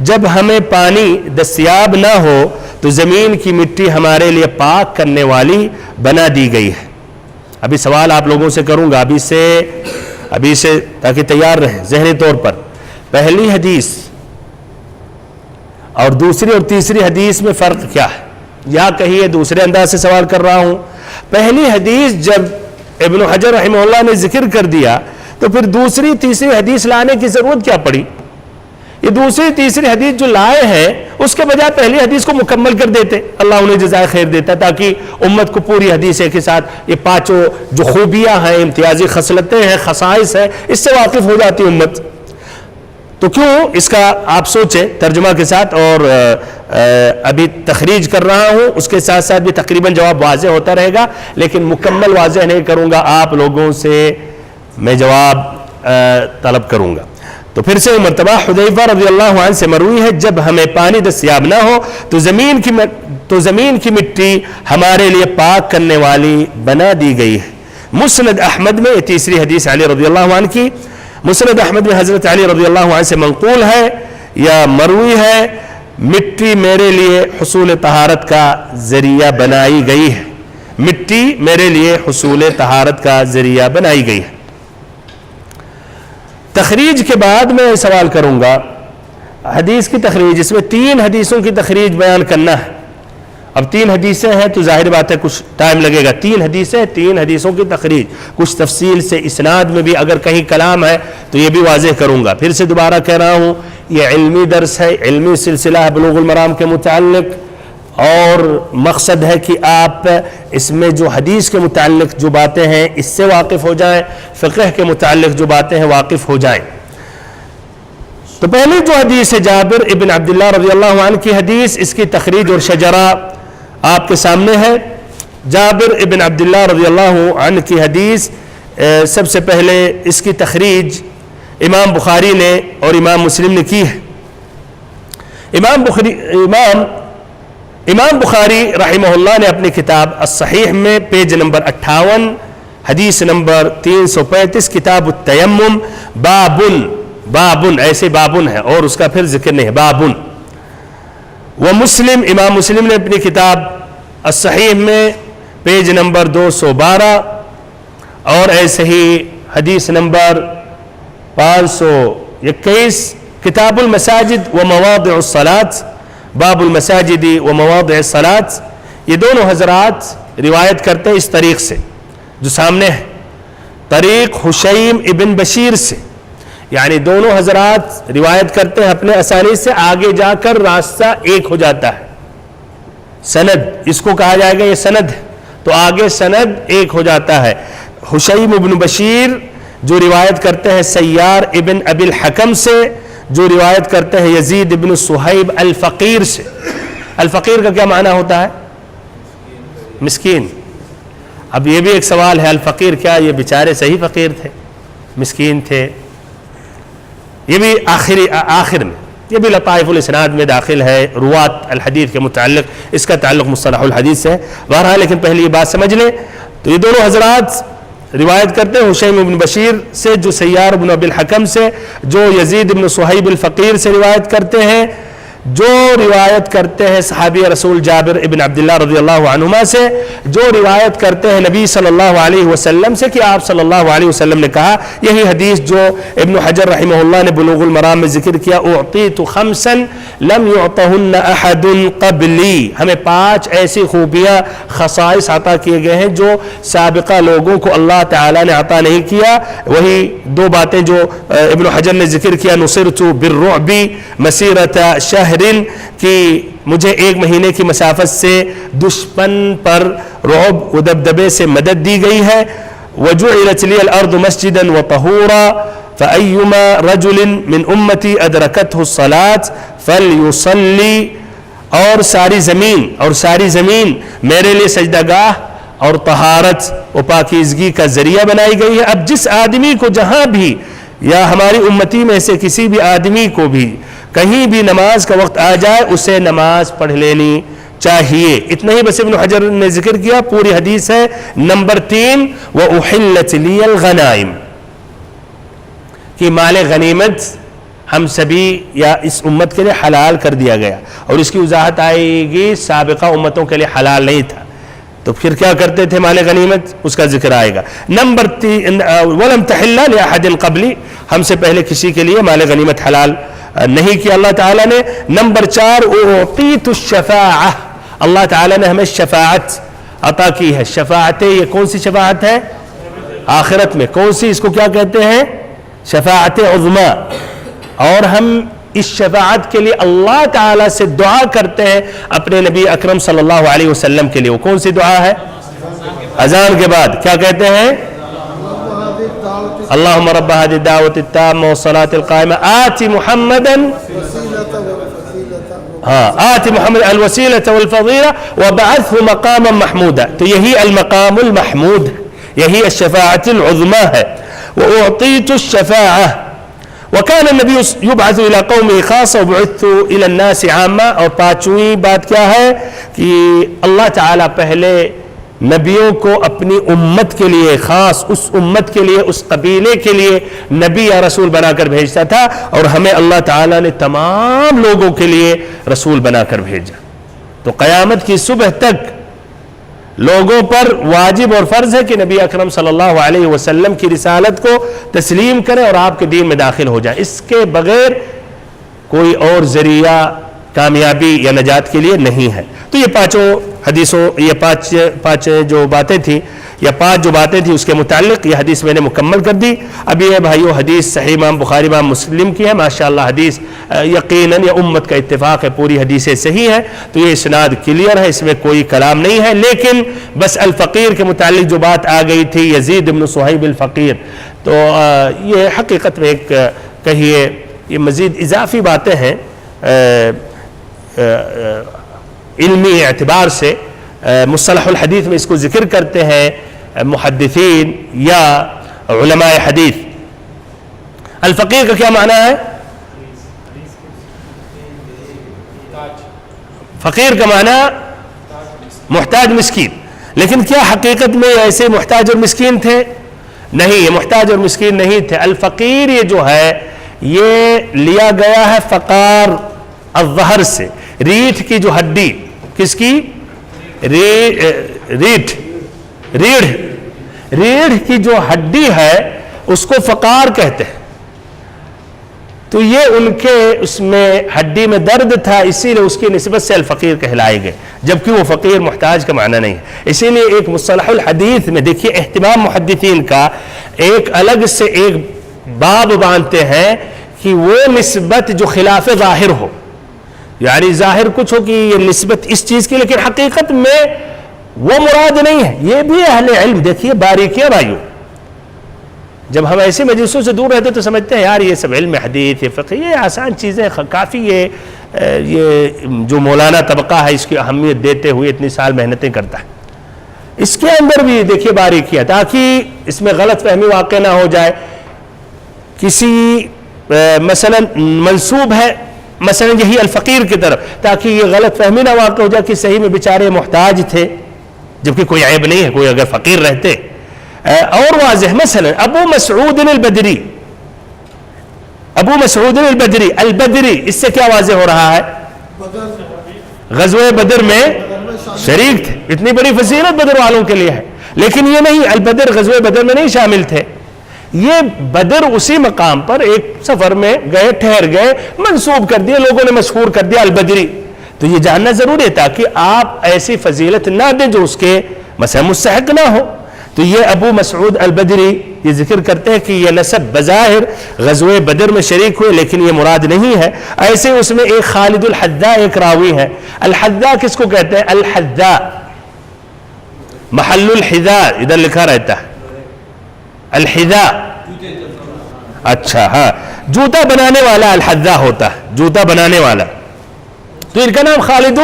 جب ہمیں پانی دستیاب نہ ہو تو زمین کی مٹی ہمارے لیے پاک کرنے والی بنا دی گئی ہے. ابھی سوال آپ لوگوں سے کروں گا ابھی سے تاکہ تیار رہیں ذہنی طور پر. پہلی حدیث اور دوسری اور تیسری حدیث میں فرق کیا ہے؟ یا کہیے دوسرے انداز سے سوال کر رہا ہوں، پہلی حدیث جب ابن حجر رحمہ اللہ نے ذکر کر دیا تو پھر دوسری تیسری حدیث لانے کی ضرورت کیا پڑی؟ یہ دوسری تیسری حدیث جو لائے ہیں اس کے بجائے پہلی حدیث کو مکمل کر دیتے، اللہ انہیں جزائے خیر دیتا، تاکہ امت کو پوری حدیث کے ساتھ یہ 5 جو خوبیاں ہیں، امتیازی خصلتیں ہیں، خصائص ہیں، اس سے واقف ہو جاتی امت. تو کیوں اس کا آپ سوچیں ترجمہ کے ساتھ، اور ابھی تخریج کر رہا ہوں، اس کے ساتھ ساتھ بھی تقریباً جواب واضح ہوتا رہے گا، لیکن مکمل واضح نہیں کروں گا، آپ لوگوں سے میں جواب طلب کروں گا. تو پھر سے مرتبہ حذیفہ رضی اللہ عنہ سے مروی ہے جب ہمیں پانی دستیاب نہ ہو تو زمین کی مٹی ہمارے لیے پاک کرنے والی بنا دی گئی ہے. مسند احمد میں یہ تیسری حدیث علی رضی اللہ عنہ کی، مسند احمد میں حضرت علی رضی اللہ عنہ سے منقول ہے یا مروی ہے مٹی میرے لیے حصول طہارت کا ذریعہ بنائی گئی ہے، مٹی میرے لیے حصول طہارت کا ذریعہ بنائی گئی ہے۔ تخریج کے بعد میں سوال کروں گا، حدیث کی تخریج، اس میں 3 حدیثوں کی تخریج بیان کرنا ہے۔ اب 3 حدیثیں ہیں تو ظاہر بات ہے کچھ ٹائم لگے گا، 3 حدیثیں، 3 حدیثوں کی تخریج، کچھ تفصیل سے اسناد میں بھی اگر کہیں کلام ہے تو یہ بھی واضح کروں گا۔ پھر سے دوبارہ کہہ رہا ہوں، یہ علمی درس ہے، علمی سلسلہ ہے بلوغ المرام کے متعلق، اور مقصد ہے کہ آپ اس میں جو حدیث کے متعلق جو باتیں ہیں اس سے واقف ہو جائیں، فقہ کے متعلق جو باتیں ہیں واقف ہو جائیں۔ تو پہلی جو حدیث ہے جابر ابن عبداللہ رضی اللہ عنہ کی حدیث، اس کی تخریج اور شجرہ آپ کے سامنے ہے۔ جابر ابن عبداللہ رضی اللہ عنہ کی حدیث، سب سے پہلے اس کی تخریج امام بخاری نے اور امام مسلم نے کی ہے۔ امام بخاری رحمہ اللہ نے اپنی کتاب الصحیح میں پیج نمبر 58 حدیث نمبر 335 کتاب التیمم، بابن ایسے بابن ہے اور اس کا پھر ذکر نہیں ہے، بابن۔ ومسلم، امام مسلم نے اپنی کتاب الصحیح میں پیج نمبر 212 اور ایسے ہی حدیث نمبر 521 کتاب المساجد و مواضع الصلاة، باب المساجد و مواضع الصلاة۔ یہ دونوں حضرات روایت کرتے ہیں اس طریق سے جو سامنے ہے، طریق حشیم ابن بشیر سے، یعنی دونوں حضرات روایت کرتے ہیں اپنے اسانید سے، آگے جا کر راستہ ایک ہو جاتا ہے، سند اس کو کہا جائے گا، یہ سند ہے تو آگے سند ایک ہو جاتا ہے۔ حشیم ابن بشیر جو روایت کرتے ہیں سیار ابن ابی الحکم سے، جو روایت کرتے ہیں یزید ابن صہیب الفقیر سے۔ الفقیر کا کیا معنی ہوتا ہے؟ مسکین۔ اب یہ بھی ایک سوال ہے، الفقیر کیا یہ بیچارے صحیح فقیر تھے، مسکین تھے؟ یہ بھی آخر میں، یہ بھی لطائف الاسناد میں داخل ہے، روات الحدیث کے متعلق، اس کا تعلق مصطلح الحدیث سے ہے۔ بہرحال لیکن پہلے یہ بات سمجھ لیں، تو یہ دونوں حضرات روایت کرتے ہیں حشیم ابن بشیر سے، جو سیار ابن ابی الحکم سے، جو یزید ابن صہیب الفقیر سے روایت کرتے ہیں، جو روایت کرتے ہیں صحابی رسول جابر ابن عبداللہ رضی اللہ عنہما سے، جو روایت کرتے ہیں نبی صلی اللہ علیہ وسلم سے کہ آپ صلی اللہ علیہ وسلم نے کہا، یہی حدیث جو ابن حجر رحمہ اللہ نے بلوغ المرام میں ذکر کیا، اعطیت خمسا لم یعطہن احد قبلی، ہمیں 5 ایسی خوبیاں خصائص عطا کیے گئے ہیں جو سابقہ لوگوں کو اللہ تعالیٰ نے عطا نہیں کیا۔ وہی 2 باتیں جو ابن حجر نے ذکر کیا، نصرت بالرعب مسیرۃ شہر، کہ مجھے 1 مہینے کی مسافت سے دشمن پر رعب و دبدبے سے مدد دی گئی ہے۔ وجعلت لي الارض مسجدا وطهورا فايما رجل من امتي ادركته الصلاه فليصلي، اور ساری زمین میرے لیے سجدہ گاہ اور طہارت و پاکیزگی کا ذریعہ بنائی گئی ہے۔ اب جس آدمی کو جہاں بھی، یا ہماری امتی میں سے کسی بھی آدمی کو بھی کہیں بھی نماز کا وقت آ جائے، اسے نماز پڑھ لینی چاہیے۔ اتنا ہی بس ابن حجر نے ذکر کیا۔ پوری حدیث ہے نمبر 3 وَأُحِلَّتْ لِيَ الْغَنَائِمُ، کہ مال غنیمت ہم سبھی یا اس امت کے لیے حلال کر دیا گیا، اور اس کی وضاحت آئے گی سابقہ امتوں کے لیے حلال نہیں تھا، تو پھر کیا کرتے تھے مال غنیمت، اس کا ذکر آئے گا۔ نمبر 3 وَلَمْ تَحِلَّ لِأَحَدٍ قَبْلِ، ہم سے پہلے کسی کے لیے مال غنیمت حلال نہیں کیا اللہ تعالیٰ نے۔ نمبر 4 اعطیت الشفاعہ، اللہ تعالیٰ نے ہمیں شفاعت عطا کی ہے۔ شفاعت، یہ کون سی شفاعت ہے؟ آخرت میں۔ کون سی؟ اس کو کیا کہتے ہیں؟ شفاعت عظمیٰ۔ اور ہم اس شفاعت کے لیے اللہ تعالیٰ سے دعا کرتے ہیں اپنے نبی اکرم صلی اللہ علیہ وسلم کے لیے۔ وہ کون سی دعا ہے؟ اذان کے بعد کیا کہتے ہیں؟ اللہم رب هذه الدعوة التامة والصلاة القائمة آت محمدا آت محمد الوسیلة والفضیلة وبعثه مقاما محمودا، تو یہی المقام المحمود، یہی الشفاعة العظمى ہے۔ وأعطيت الشفاعة وكان النبي يبعث إلى قومه خاصة وبعثت إلى الناس عامة۔ اور 5ویں بات کیا ہے کہ اللہ تعالیٰ پہلے نبیوں کو اپنی امت کے لیے، خاص اس امت کے لیے، اس قبیلے کے لیے نبی یا رسول بنا کر بھیجتا تھا، اور ہمیں اللہ تعالیٰ نے تمام لوگوں کے لیے رسول بنا کر بھیجا. تو قیامت کی صبح تک لوگوں پر واجب اور فرض ہے کہ نبی اکرم صلی اللہ علیہ وسلم کی رسالت کو تسلیم کریں اور آپ کے دین میں داخل ہو جائیں. اس کے بغیر کوئی اور ذریعہ کامیابی یا نجات کے لیے نہیں ہے. تو یہ پانچوں حدیثوں، یہ پانچ جو باتیں تھیں، یا پانچ جو باتیں تھیں اس کے متعلق یہ حدیث میں نے مکمل کر دی. اب یہ بھائیو حدیث صحیح امام بخاری امام مسلم کی ہے، ماشاءاللہ حدیث یقیناً یہ امت کا اتفاق ہے، پوری حدیثیں صحیح ہیں. تو یہ اسناد کلیئر ہے، اس میں کوئی کلام نہیں ہے. لیکن بس الفقیر کے متعلق جو بات آ گئی تھی، یزید بن صہیب الفقیر، تو یہ حقیقت میں ایک کہیے یہ مزید اضافی باتیں ہیں علمی اعتبار سے. مصطلح الحدیث میں اس کو ذکر کرتے ہیں محدثین یا علماء حدیث. الفقیر کا کیا معنی ہے؟ فقیر کا معنی محتاج مسکین. لیکن کیا حقیقت میں ایسے محتاج اور مسکین تھے؟ نہیں، یہ محتاج اور مسکین نہیں تھے. الفقیر یہ جو ہے یہ لیا گیا ہے فقار الظہر سے، ریٹھ کی جو ہڈی، کس کی؟ ریڑھ کی جو ہڈی ہے اس کو فقار کہتے ہیں. تو یہ ان کے اس میں ہڈی میں درد تھا، اسی لیے اس کی نسبت سے الفقیر کہلائے گئے، جبکہ وہ فقیر محتاج کا معنی نہیں ہے. اسی لیے ایک مصطلح الحدیث میں دیکھیے اہتمام محدثین کا، ایک الگ سے ایک باب باندھتے ہیں کہ وہ نسبت جو خلاف ظاہر ہو، یعنی ظاہر کچھ ہو کہ یہ نسبت اس چیز کی لیکن حقیقت میں وہ مراد نہیں ہے. یہ بھی اہل علم دیکھیے باریکیاں بھائیو، جب ہم ایسے مجلسوں سے دور رہتے تو سمجھتے ہیں یار یہ سب علم حدیث، یہ فقہ، یہ آسان چیزیں، کافی یہ جو مولانا طبقہ ہے اس کی اہمیت دیتے ہوئے اتنی سال محنتیں کرتا ہے. اس کے اندر بھی دیکھیے باریکیاں، تاکہ اس میں غلط فہمی واقع نہ ہو جائے. کسی مثلا منسوب ہے مثلا یہی الفقیر کی طرف، تاکہ یہ غلط فہمی نہ واقع ہو جائے کہ صحیح میں بیچارے محتاج تھے، جبکہ کوئی عیب نہیں ہے کوئی اگر فقیر رہتے. اور واضح مثلا ابو مسعود البدری، البدری اس سے کیا واضح ہو رہا ہے؟ غزوہ بدر میں شریک تھے، اتنی بڑی فضیلت بدر والوں کے لیے ہے. لیکن یہ نہیں، البدر غزوہ بدر میں نہیں شامل تھے. یہ بدر اسی مقام پر ایک سفر میں گئے، ٹھہر گئے، منسوب کر دیا، لوگوں نے مشہور کر دیا البدری. تو یہ جاننا ضروری ہے تاکہ آپ ایسی فضیلت نہ دیں جو اس کے مثلا مستحق نہ ہو. تو یہ ابو مسعود البدری یہ ذکر کرتے ہیں کہ یہ نسب بظاہر غزوہ بدر میں شریک ہوئے لیکن یہ مراد نہیں ہے. ایسے اس میں ایک خالد الحذاء ایک راوی ہے. الحذاء کس کو کہتے ہیں؟ الحذاء محل الحذاء ادھر لکھا رہتا ہے الحذاء. اچھا ہاں، جوتا بنانے والا الحذاء ہوتا ہے، جوتا بنانے والا. تو ان کا نام خالد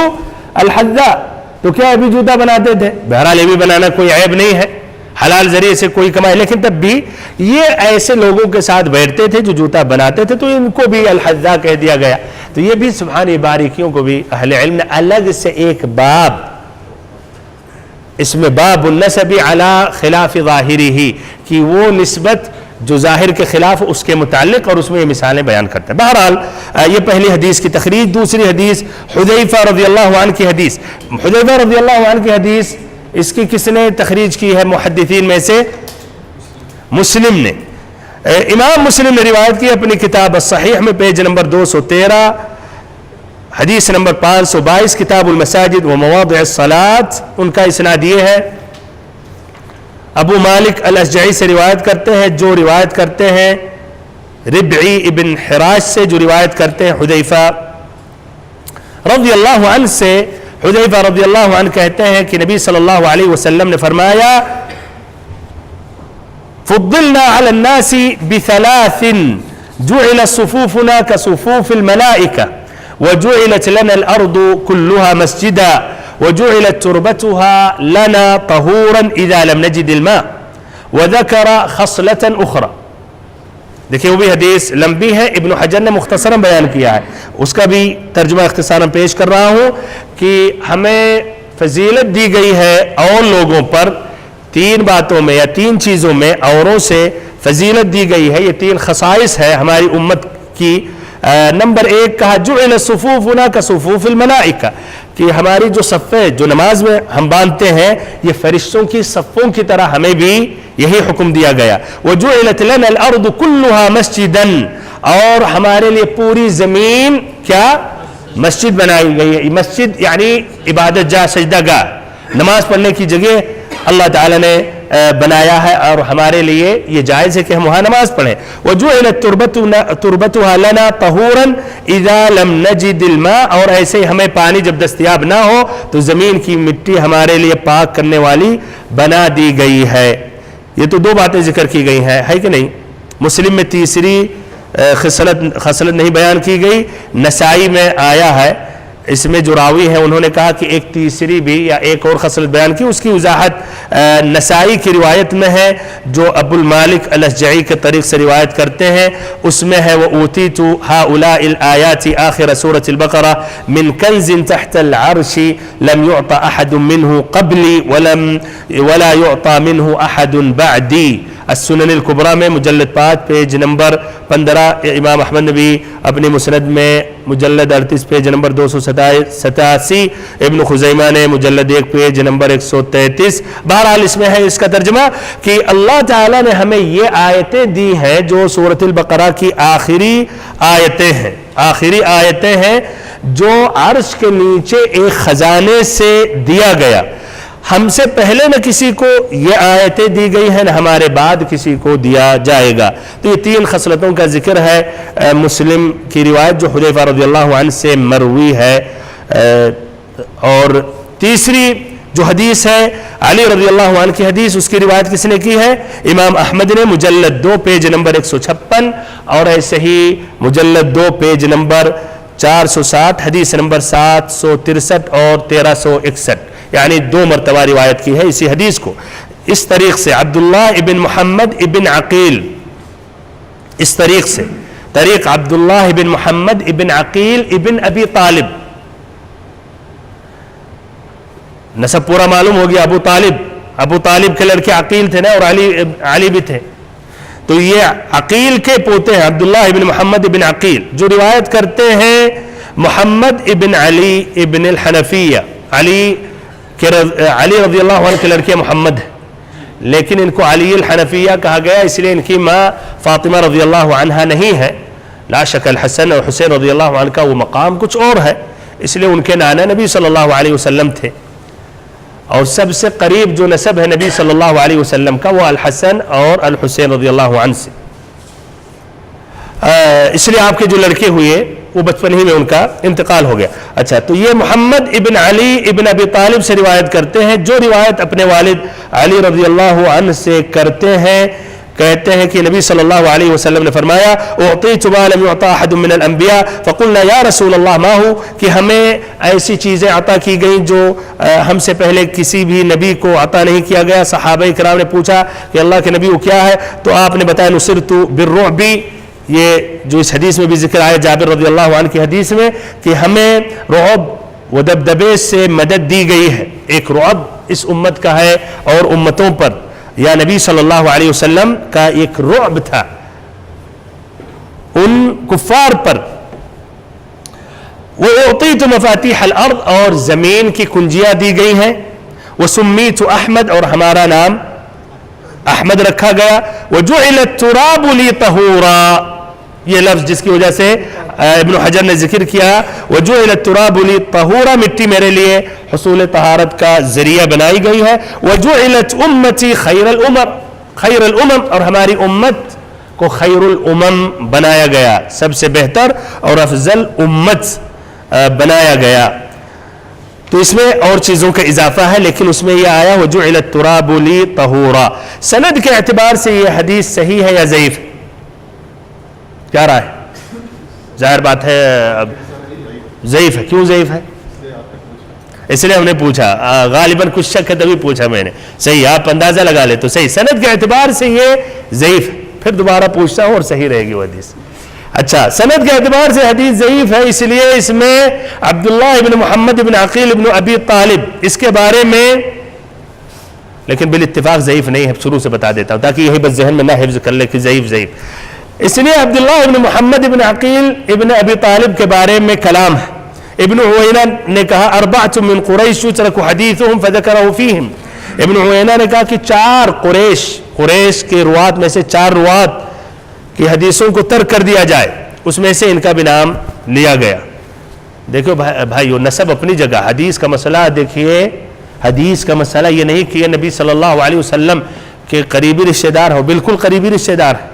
الحذاء. تو کیا ابھی جوتا بناتے تھے؟ بہرحال یہ بھی بنانا کوئی عیب نہیں ہے، حلال ذریعے سے کوئی کمائے. لیکن تب بھی یہ ایسے لوگوں کے ساتھ بیٹھتے تھے جو جوتا بناتے تھے، تو ان کو بھی الحذاء کہہ دیا گیا. تو یہ بھی سبحان باریکیوں کو بھی اہل علم نے الگ سے ایک باب، اس میں باب النسب علی خلاف ظاہرہ، کہ وہ نسبت جو ظاہر کے خلاف اس کے متعلق، اور اس میں یہ مثالیں بیان کرتے ہیں. بہرحال یہ پہلی حدیث کی تخریج. دوسری حدیث حذیفہ رضی اللہ عنہ کی حدیث. حذیفہ رضی اللہ عنہ کی حدیث اس کی کس نے تخریج کی ہے محدثین میں سے؟ مسلم نے. امام مسلم نے روایت کی اپنی کتاب الصحیح میں، پیج نمبر 213، حدیث نمبر 522، کتاب المساجد و مواضع الصلاة. ان کا اسناد یہ ہے، ابو مالک الاشجعی سے روایت کرتے ہیں، جو روایت کرتے ہیں ربعی ابن حراش سے، جو روایت کرتے ہیں حذیفہ رضی اللہ عنہ سے. حذیفہ رضی اللہ عنہ کہتے ہیں کہ نبی صلی اللہ علیہ وسلم نے فرمایا فضلنا علی الناس بثلاث جعل صفوفنا كصفوف الملائکہ وجعلت لنا الارض كلها مسجدا وجعلت تربتها لنا طهورا اذا لم نجد الماء وذكر خصلة اخرى. دیکھیں وہ بھی حدیث لمبی ہے، ابن حجر نے مختصراً بیان کیا ہے، اس کا بھی ترجمہ اختصاراً پیش کر رہا ہوں کہ ہمیں فضیلت دی گئی ہے اور لوگوں پر تین باتوں میں یا تین چیزوں میں اوروں سے فضیلت دی گئی ہے. یہ تین خصائص ہے ہماری امت کی. نمبر ایک کہا جعل صفوفنا کصفوف الملائکہ, کہ ہماری جو صفیں جو نماز میں ہم باندھتے ہیں یہ فرشتوں کی صفوں کی طرح ہمیں بھی یہی حکم دیا گیا. وجعلت لنا الارض كلها مسجدا, اور ہمارے لیے پوری زمین کیا مسجد بنائی گئی ہے. مسجد یعنی عبادت جا, سجدہ گاہ, نماز پڑھنے کی جگہ اللہ تعالیٰ نے بنایا ہے اور ہمارے لیے یہ جائز ہے کہ ہم وہاں نماز پڑھیں. وجعلت تربتها لنا طهورا اذا لم نجد الماء, اور ایسے ہی ہمیں پانی جب دستیاب نہ ہو تو زمین کی مٹی ہمارے لیے پاک کرنے والی بنا دی گئی ہے. یہ تو دو باتیں ذکر کی گئی ہیں, ہے کہ نہیں. مسلم میں تیسری خصلت نہیں بیان کی گئی, نسائی میں آیا ہے. اس میں جو راوی ہیں انہوں نے کہا کہ ایک تیسری بھی یا ایک اور خصلت بیان کی, اس کی وضاحت نسائی کی روایت میں ہے جو ابو المالک الاشجعی کے طریق سے روایت کرتے ہیں. اس میں ہے وَأُوتِيتُ هَؤُلَاءِ الْآيَاتِ آخِرَ سورة البقرة مِنْ كَنْزٍ تَحْتَ الْعَرْشِ لَمْ يُعْطَ أَحَدٌ مِّنْهُ قَبْلِي وَلَا يُعْطَى مِنْهُ أَحَدٌ بَعْدِي. السنن الکبریٰ میں مجلد 5 پیج نمبر 15, امام احمد نبی اپنی مسند میں مجلد 38 پیج نمبر 287, ابن خزیمہ نے مجلد 1 پیج نمبر 133. بہرحال اس میں ہے اس کا ترجمہ کہ اللہ تعالیٰ نے ہمیں یہ آیتیں دی ہیں جو سورۃ البقرہ کی آخری آیتیں ہیں جو عرش کے نیچے ایک خزانے سے دیا گیا. ہم سے پہلے نہ کسی کو یہ آیتیں دی گئی ہیں نہ ہمارے بعد کسی کو دیا جائے گا. تو یہ تین خصلتوں کا ذکر ہے مسلم کی روایت جو حذیفہ رضی اللہ عنہ سے مروی ہے. اور تیسری جو حدیث ہے علی رضی اللہ عنہ کی حدیث, اس کی روایت کس نے کی ہے؟ امام احمد نے مجلد 2 پیج نمبر 156, اور ایسے ہی مجلد 2 پیج نمبر 460, حدیث نمبر 763 اور 1361, یعنی 2 مرتبہ روایت کی ہے اسی حدیث کو. اس طریق سے عبداللہ ابن محمد ابن عقیل, اس طریق سے طریق عبداللہ ابن محمد ابن عقیل ابن ابی طالب, نسب پورا معلوم ہو گیا. ابو طالب کے لڑکے عقیل تھے نا, اور علی بھی تھے. تو یہ عقیل کے پوتے ہیں عبداللہ ابن محمد ابن عقیل, جو روایت کرتے ہیں محمد ابن علی ابن الحنفیہ. علی رضی اللہ عنہ کے لڑکے محمد ہیں, لیکن ان کو علی الحنفیہ کہا گیا اس لیے ان کی ماں فاطمہ رضی اللہ عنہا نہیں ہے. لا شک الحسن اور حسین رضی اللہ عنہ کا وہ مقام کچھ اور ہے, اس لیے ان کے نانا نبی صلی اللہ علیہ وسلم تھے, اور سب سے قریب جو نسب ہے نبی صلی اللہ علیہ وسلم کا وہ الحسن اور الحسین رضی اللہ عنہ سے. اس لیے آپ کے جو لڑکے ہوئے وہ بچپن ہی میں ان کا انتقال ہو گیا. اچھا, تو یہ محمد ابن علی ابن ابی طالب سے روایت کرتے ہیں, جو روایت اپنے والد علی رضی اللہ عنہ سے کرتے ہیں. کہتے ہیں کہ نبی صلی اللہ علیہ وسلم نے فرمایا اعطیت ما لم يعطى احد من الانبیاء فقلنا یا رسول اللہ ما هو, کہ ہمیں ایسی چیزیں عطا کی گئیں جو ہم سے پہلے کسی بھی نبی کو عطا نہیں کیا گیا. صحابہ کرام نے پوچھا کہ اللہ کے نبی وہ کیا ہے, تو آپ نے بتایا نصرت بالرعب, یہ جو اس حدیث میں بھی ذکر آیا جابر رضی اللہ عنہ کی حدیث میں کہ ہمیں رعب و دبدبے سے مدد دی گئی ہے. ایک رعب اس امت کا ہے اور امتوں پر یا نبی صلی اللہ علیہ وسلم کا ایک رعب تھا ان کفار پر. وَأُعْطِيتُ مَفَاتِيحَ الْأَرْضِ, اور زمین کی کنجیاں دی گئی ہیں. وَسُمِّيتُ احمد, اور ہمارا نام احمد رکھا گیا. وَجُعِلَ التُّرَابُ لِي طَهُورًا, یہ لفظ جس کی وجہ سے ابن حجر نے ذکر کیا وَجُعِلَ التُّرَابُ لِي طَهُورًا, مٹی میرے لیے حصول طہارت کا ذریعہ بنائی گئی ہے. وَجُعِلَتْ أُمَّتِي خَيْرَ الْأُمَمْ, اور ہماری امت کو خیر الامم بنایا گیا, سب سے بہتر اور افضل امت بنایا گیا. تو اس میں اور چیزوں کا اضافہ ہے, لیکن اس میں یہ آیا وَجُعِلَ التُّرَابُ لِي طَهُورًا. سند کے اعتبار سے یہ حدیث صحیح ہے یا ضعیف ہے؟ کیا رائے؟ ظاہر بات ہے ضعیف ہے. کیوں ضعیف ہے؟ اس لیے ہم نے پوچھا, غالباً کچھ شک ہے تبھی پوچھا میں نے. صحیح, آپ اندازہ لگا لے تو صحیح. سند کے اعتبار سے یہ ضعیف ہے, پھر دوبارہ پوچھتا ہوں اور صحیح رہے گی وہ حدیث. اچھا سند کے اعتبار سے حدیث ضعیف ہے، اس لیے اس میں عبداللہ ابن محمد ابن عقیل ابن ابی طالب اس کے بارے میں، لیکن بالاتفاق ضعیف نہیں ہے، شروع سے بتا دیتا ہوں تاکہ یہی بس ذہن میں نہ حفظ کر لے کہ ضعیف، اس لیے عبداللہ ابن محمد ابن عقیل ابن ابی طالب کے بارے میں کلام ہے. ابن عوینہ نے کہا اربعۃ من قریش یترک حدیثهم فذکرہ فیہم. ابن عوینہ نے کہا کہ 4 قریش کے روات میں سے 4 روات کی حدیثوں کو ترک کر دیا جائے، اس میں سے ان کا بھی نام لیا گیا. دیکھو بھائیو، نسب اپنی جگہ، حدیث کا مسئلہ دیکھیے، حدیث کا مسئلہ یہ نہیں کہ یہ نبی صلی اللہ علیہ وسلم کے قریبی رشتہ دار ہو، بالکل قریبی رشتہ دار ہے.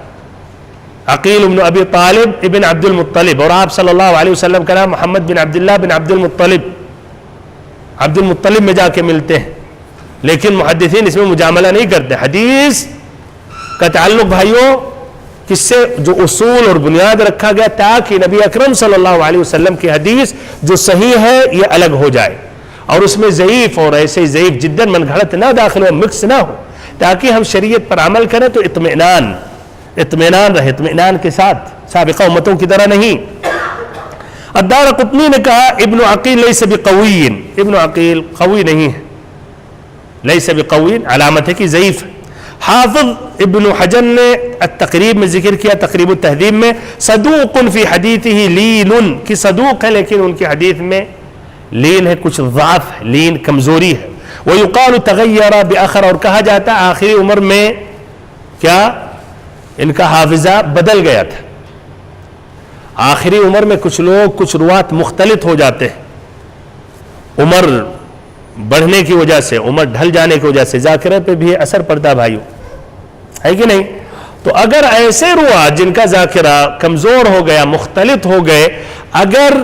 عقیل ابن ابی طالب ابن عبد المطلب، اور آپ صلی اللہ علیہ وسلم کا نام محمد بن عبداللہ بن عبد المطلب، عبد المطلب میں جا کے ملتے ہیں. لیکن محدثین اس میں مجاملہ نہیں کرتے. حدیث کا تعلق بھائیوں کس سے؟ جو اصول اور بنیاد رکھا گیا تاکہ نبی اکرم صلی اللہ علیہ وسلم کی حدیث جو صحیح ہے یہ الگ ہو جائے، اور اس میں ضعیف اور ایسے ضعیف جداً من گھڑت نہ داخل ہو، مکس نہ ہو، تاکہ ہم شریعت پر عمل کریں تو اطمینان رہے، اطمینان کے ساتھ، سابقہ امتوں کی طرح نہیں. الدارقطنی نے کہا ابن عقیل لیس بقوی، ابن عقیل قوی نہیں ہے، لیس بقوی علامت ہے کہ ضعیف. حافظ ابن حجر نے التقریب میں ذکر کیا، تقریب التہذیب میں، صدوق فی حدیثہ لین، کہ صدوق ہے لیکن ان کی حدیث میں لین ہے، کچھ ضعف ہے، لین کمزوری ہے. ویقال تغیر بآخر، اور کہا جاتا آخری عمر میں کیا ان کا حافظہ بدل گیا تھا. آخری عمر میں کچھ لوگ، کچھ روات مختلط ہو جاتے ہیں، عمر بڑھنے کی وجہ سے، عمر ڈھل جانے کی وجہ سے ذاکرے پہ بھی اثر پڑتا بھائیو، ہے کہ نہیں؟ تو اگر ایسے روات جن کا ذاکرہ کمزور ہو گیا، مختلط ہو گئے، اگر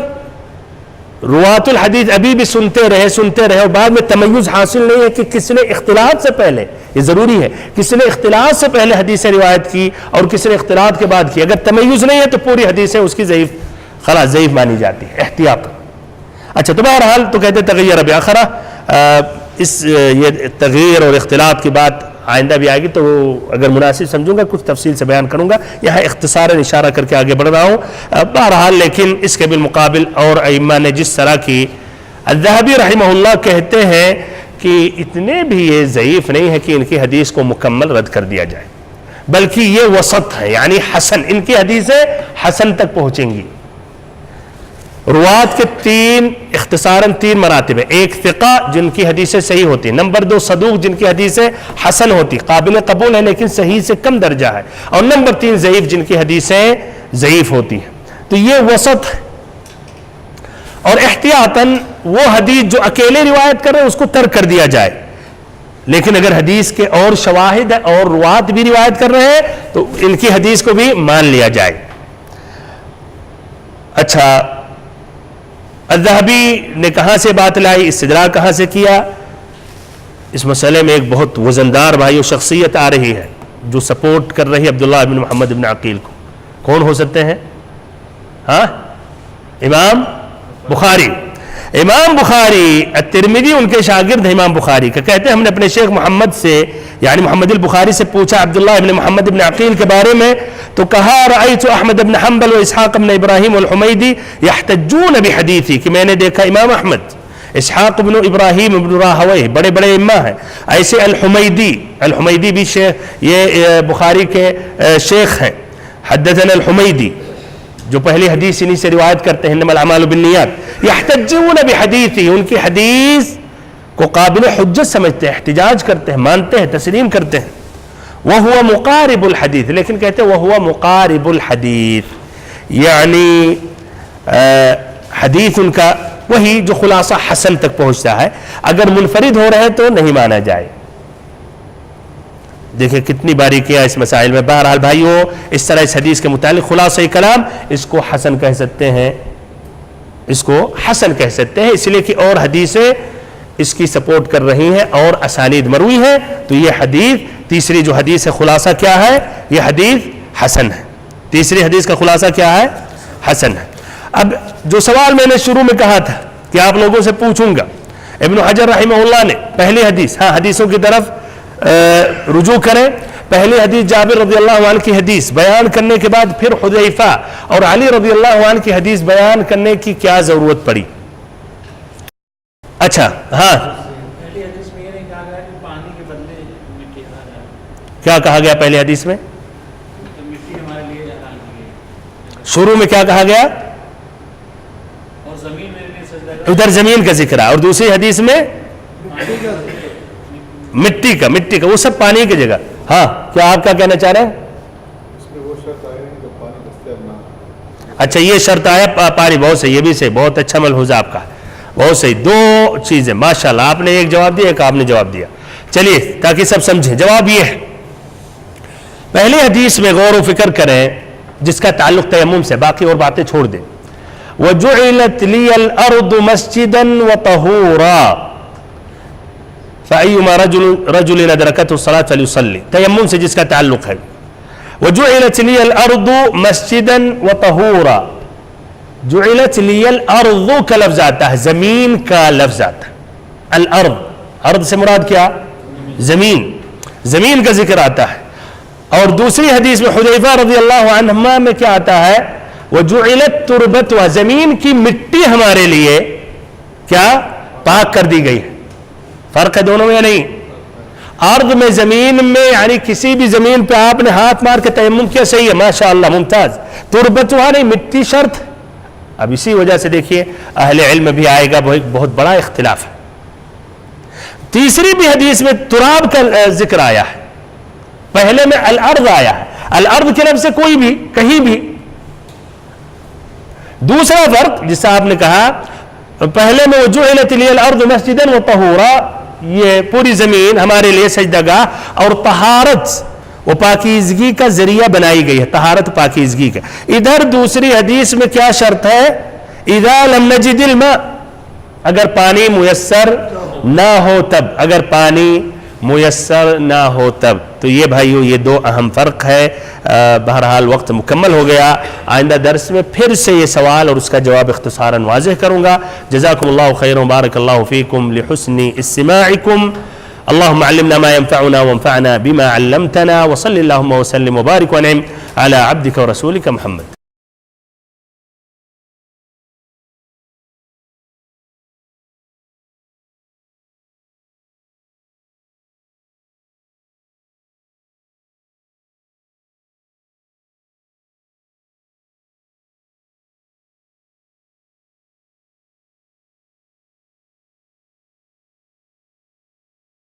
روات الحدیث ابھی بھی سنتے رہے اور بعد میں تمیز حاصل نہیں ہے کہ کس نے اختلاط سے پہلے، یہ ضروری ہے، کس نے اختلاط سے پہلے حدیث روایت کی اور کس نے اختلاط کے بعد کی، اگر تمیز نہیں ہے تو پوری حدیث اس کی ضعیف، خلاص ضعیف مانی جاتی ہے، احتیاط. اچھا تو بہرحال تو کہتے تغیر بآخرہ، یہ تغیر اور اختلاط کی بات آئندہ بھی آئے گی تو اگر مناسب سمجھوں گا کچھ تفصیل سے بیان کروں گا، یہاں اختصاراً اشارہ کر کے آگے بڑھ رہا ہوں. بہرحال لیکن اس کے بالمقابل اور ائمہ نے جس طرح کی، الذہبی رحمہ اللہ کہتے ہیں کہ اتنے بھی یہ ضعیف نہیں ہے کہ ان کی حدیث کو مکمل رد کر دیا جائے، بلکہ یہ وسط ہے، یعنی حسن، ان کی حدیثیں حسن تک پہنچیں گی. روات کے اختصاراً 3 مراتب ہیں. ایک ثقہ جن کی حدیثیں صحیح ہوتی ہیں، نمبر 2 صدوق جن کی حدیثیں حسن ہوتی، قابل قبول ہے لیکن صحیح سے کم درجہ ہے، اور نمبر 3 ضعیف جن کی حدیثیں ضعیف ہوتی ہیں. تو یہ وسط ہے. اور احتیاطاً وہ حدیث جو اکیلے روایت کر رہے ہیں اس کو ترک کر دیا جائے، لیکن اگر حدیث کے اور شواہد اور روات بھی روایت کر رہے ہیں تو ان کی حدیث کو بھی مان لیا جائے. اچھا الذہبی نے کہاں سے بات لائی، استدراک کہاں سے کیا؟ اس مسئلے میں ایک بہت وزندار بھائی شخصیت آ رہی ہے جو سپورٹ کر رہی ہے عبداللہ بن محمد بن عقیل کو. کون ہو سکتے ہیں؟ ہاں، امام بخاری. امام بخاری الترمذی ان کے شاگرد ہیں امام بخاری کا. کہتے ہیں ہم نے اپنے شیخ محمد سے یعنی محمد البخاری سے پوچھا عبداللہ ابن محمد ابن عقیل کے بارے میں، تو کہا رأیت احمد ابن حنبل و اسحاق ابن ابراہیم والحمیدی یحتجون بحدیثی، کہ میں نے دیکھا امام احمد، اسحاق ابن ابراہیم ابن راہویہ بڑے بڑے امہ ہیں، ایسے الحمیدی بھی یہ بخاری کے شیخ ہیں. حدثنا الحمیدی جو پہلی حدیث انہی سے روایت کرتے ہیں، انما الاعمال بالنیات. یحتجون بحدیثی، ان کی حدیث کو قابل حجت سمجھتے ہیں، احتجاج کرتے ہیں، مانتے ہیں، تسلیم کرتے ہیں. وہو مقارب الحدیث، لیکن کہتے ہیں وہو مقارب الحدیث، یعنی حدیث ان کا وہی جو خلاصہ حسن تک پہنچتا ہے، اگر منفرد ہو رہے تو نہیں مانا جائے. دیکھیں کتنی باریکیاں اس مسائل میں. بہرحال بھائیوں اس طرح اس حدیث کے متعلق خلاصہ کلام، اس کو حسن کہہ سکتے ہیں، اس کو حسن کہہ سکتے ہیں، اس لیے کہ اور حدیثیں اس کی سپورٹ کر رہی ہیں اور اسانید مروی ہیں. تو یہ حدیث، تیسری جو حدیث ہے خلاصہ کیا ہے؟ یہ حدیث حسن ہے. تیسری حدیث کا خلاصہ کیا ہے؟ حسن ہے. اب جو سوال میں نے شروع میں کہا تھا کہ آپ لوگوں سے پوچھوں گا، ابن حجر رحمہ اللہ نے پہلی حدیث، حدیثوں کی طرف رجوع کریں. پہلی حدیث جابر رضی اللہ عنہ کی حدیث بیان کرنے کے بعد پھر حذیفہ اور علی رضی اللہ عنہ کی حدیث بیان کرنے کی کیا ضرورت پڑی؟ اچھا ہاں کیا کہا گیا پہلی حدیث میں؟ شروع میں کیا کہا گیا؟ ادھر زمین کا ذکر ہے، اور دوسری حدیث میں مٹی کا، وہ سب پانی کی جگہ. ہاں کیا آپ کیا کہنا چاہ رہے ہیں؟ اچھا یہ شرط آیا پانی، بہت صحیح، یہ بھی صحیح، بہت اچھا ملحوظہ آپ کا، بہت صحیح. دو چیزیں ماشاءاللہ، آپ نے ایک جواب دیا، ایک آپ نے جواب دیا. چلیے تاکہ سب سمجھیں، جواب یہ ہے پہلی حدیث میں غور و فکر کریں جس کا تعلق تیمم سے، باقی اور باتیں چھوڑ دیں. وَجُعِلَتْ لِيَ الْأَرْضُ مَسْجِدًا وَطَهُورًا فَأَيُّمَا رَجُلٍ أَدْرَكَتْهُ الصَّلَاةُ فَلْيُصَلِّ، تیمم سے جس کا تعلق ہے. وَجُعِلَتْ لِيَ الْأَرْضُ مَسْجِدًا وَطَهُورًا، جُعِلَتْ لِيَ الْأَرْضُ کا لفظ آتا ہے، زمین کا لفظ آتا ہے. الارض، ارض سے مراد کیا؟ زمین، زمین کا ذکر آتا ہے. اور دوسری حدیث میں حذیفہ رضی اللہ عنہما میں کیا آتا ہے؟ وَجُعِلَتْ تُرْبَتُهَا، زمین کی مٹی ہمارے لیے کیا پاک کر دی گئی ہے. فرق ہے دونوں میں یا نہیں؟ ارض میں، زمین میں، یعنی کسی بھی زمین پہ آپ نے ہاتھ مار کے تیمم کیا، صحیح ہے ماشاءاللہ ممتاز. تربتها نہیں، مٹی شرط. اب اسی وجہ سے دیکھیے اہل علم بھی آئے گا، بہت بڑا اختلاف ہے. تیسری بھی حدیث میں تراب کا ذکر آیا ہے، پہلے میں الارض آیا ہے. الارض کے لفظ سے کوئی بھی کہیں بھی. دوسرا فرق جس سے آپ نے کہا پہلے میں وجعلت لِيَ الْأَرْضُ مَسْجِدًا وَطَهُورًا، یہ پوری زمین ہمارے لیے سجدہ گاہ اور طہارت و پاکیزگی کا ذریعہ بنائی گئی ہے، طہارت پاکیزگی کا. ادھر دوسری حدیث میں کیا شرط ہے؟ اذا لم نجد الماء، اگر پانی میسر نہ ہو تب، اگر پانی میسر نہ ہو تب. تو یہ بھائیو یہ دو اہم فرق ہے. بہرحال وقت مکمل ہو گیا، آئندہ درس میں پھر سے یہ سوال اور اس کا جواب اختصاراً واضح کروں گا. جزاکم اللہ خیر و بارک اللہ فیکم لحسن استماعکم. اللهم علمنا ما ينفعنا وانفعنا بما علمتنا، وصل اللهم وسلم وبارك وانعم على عبدك ورسولك محمد.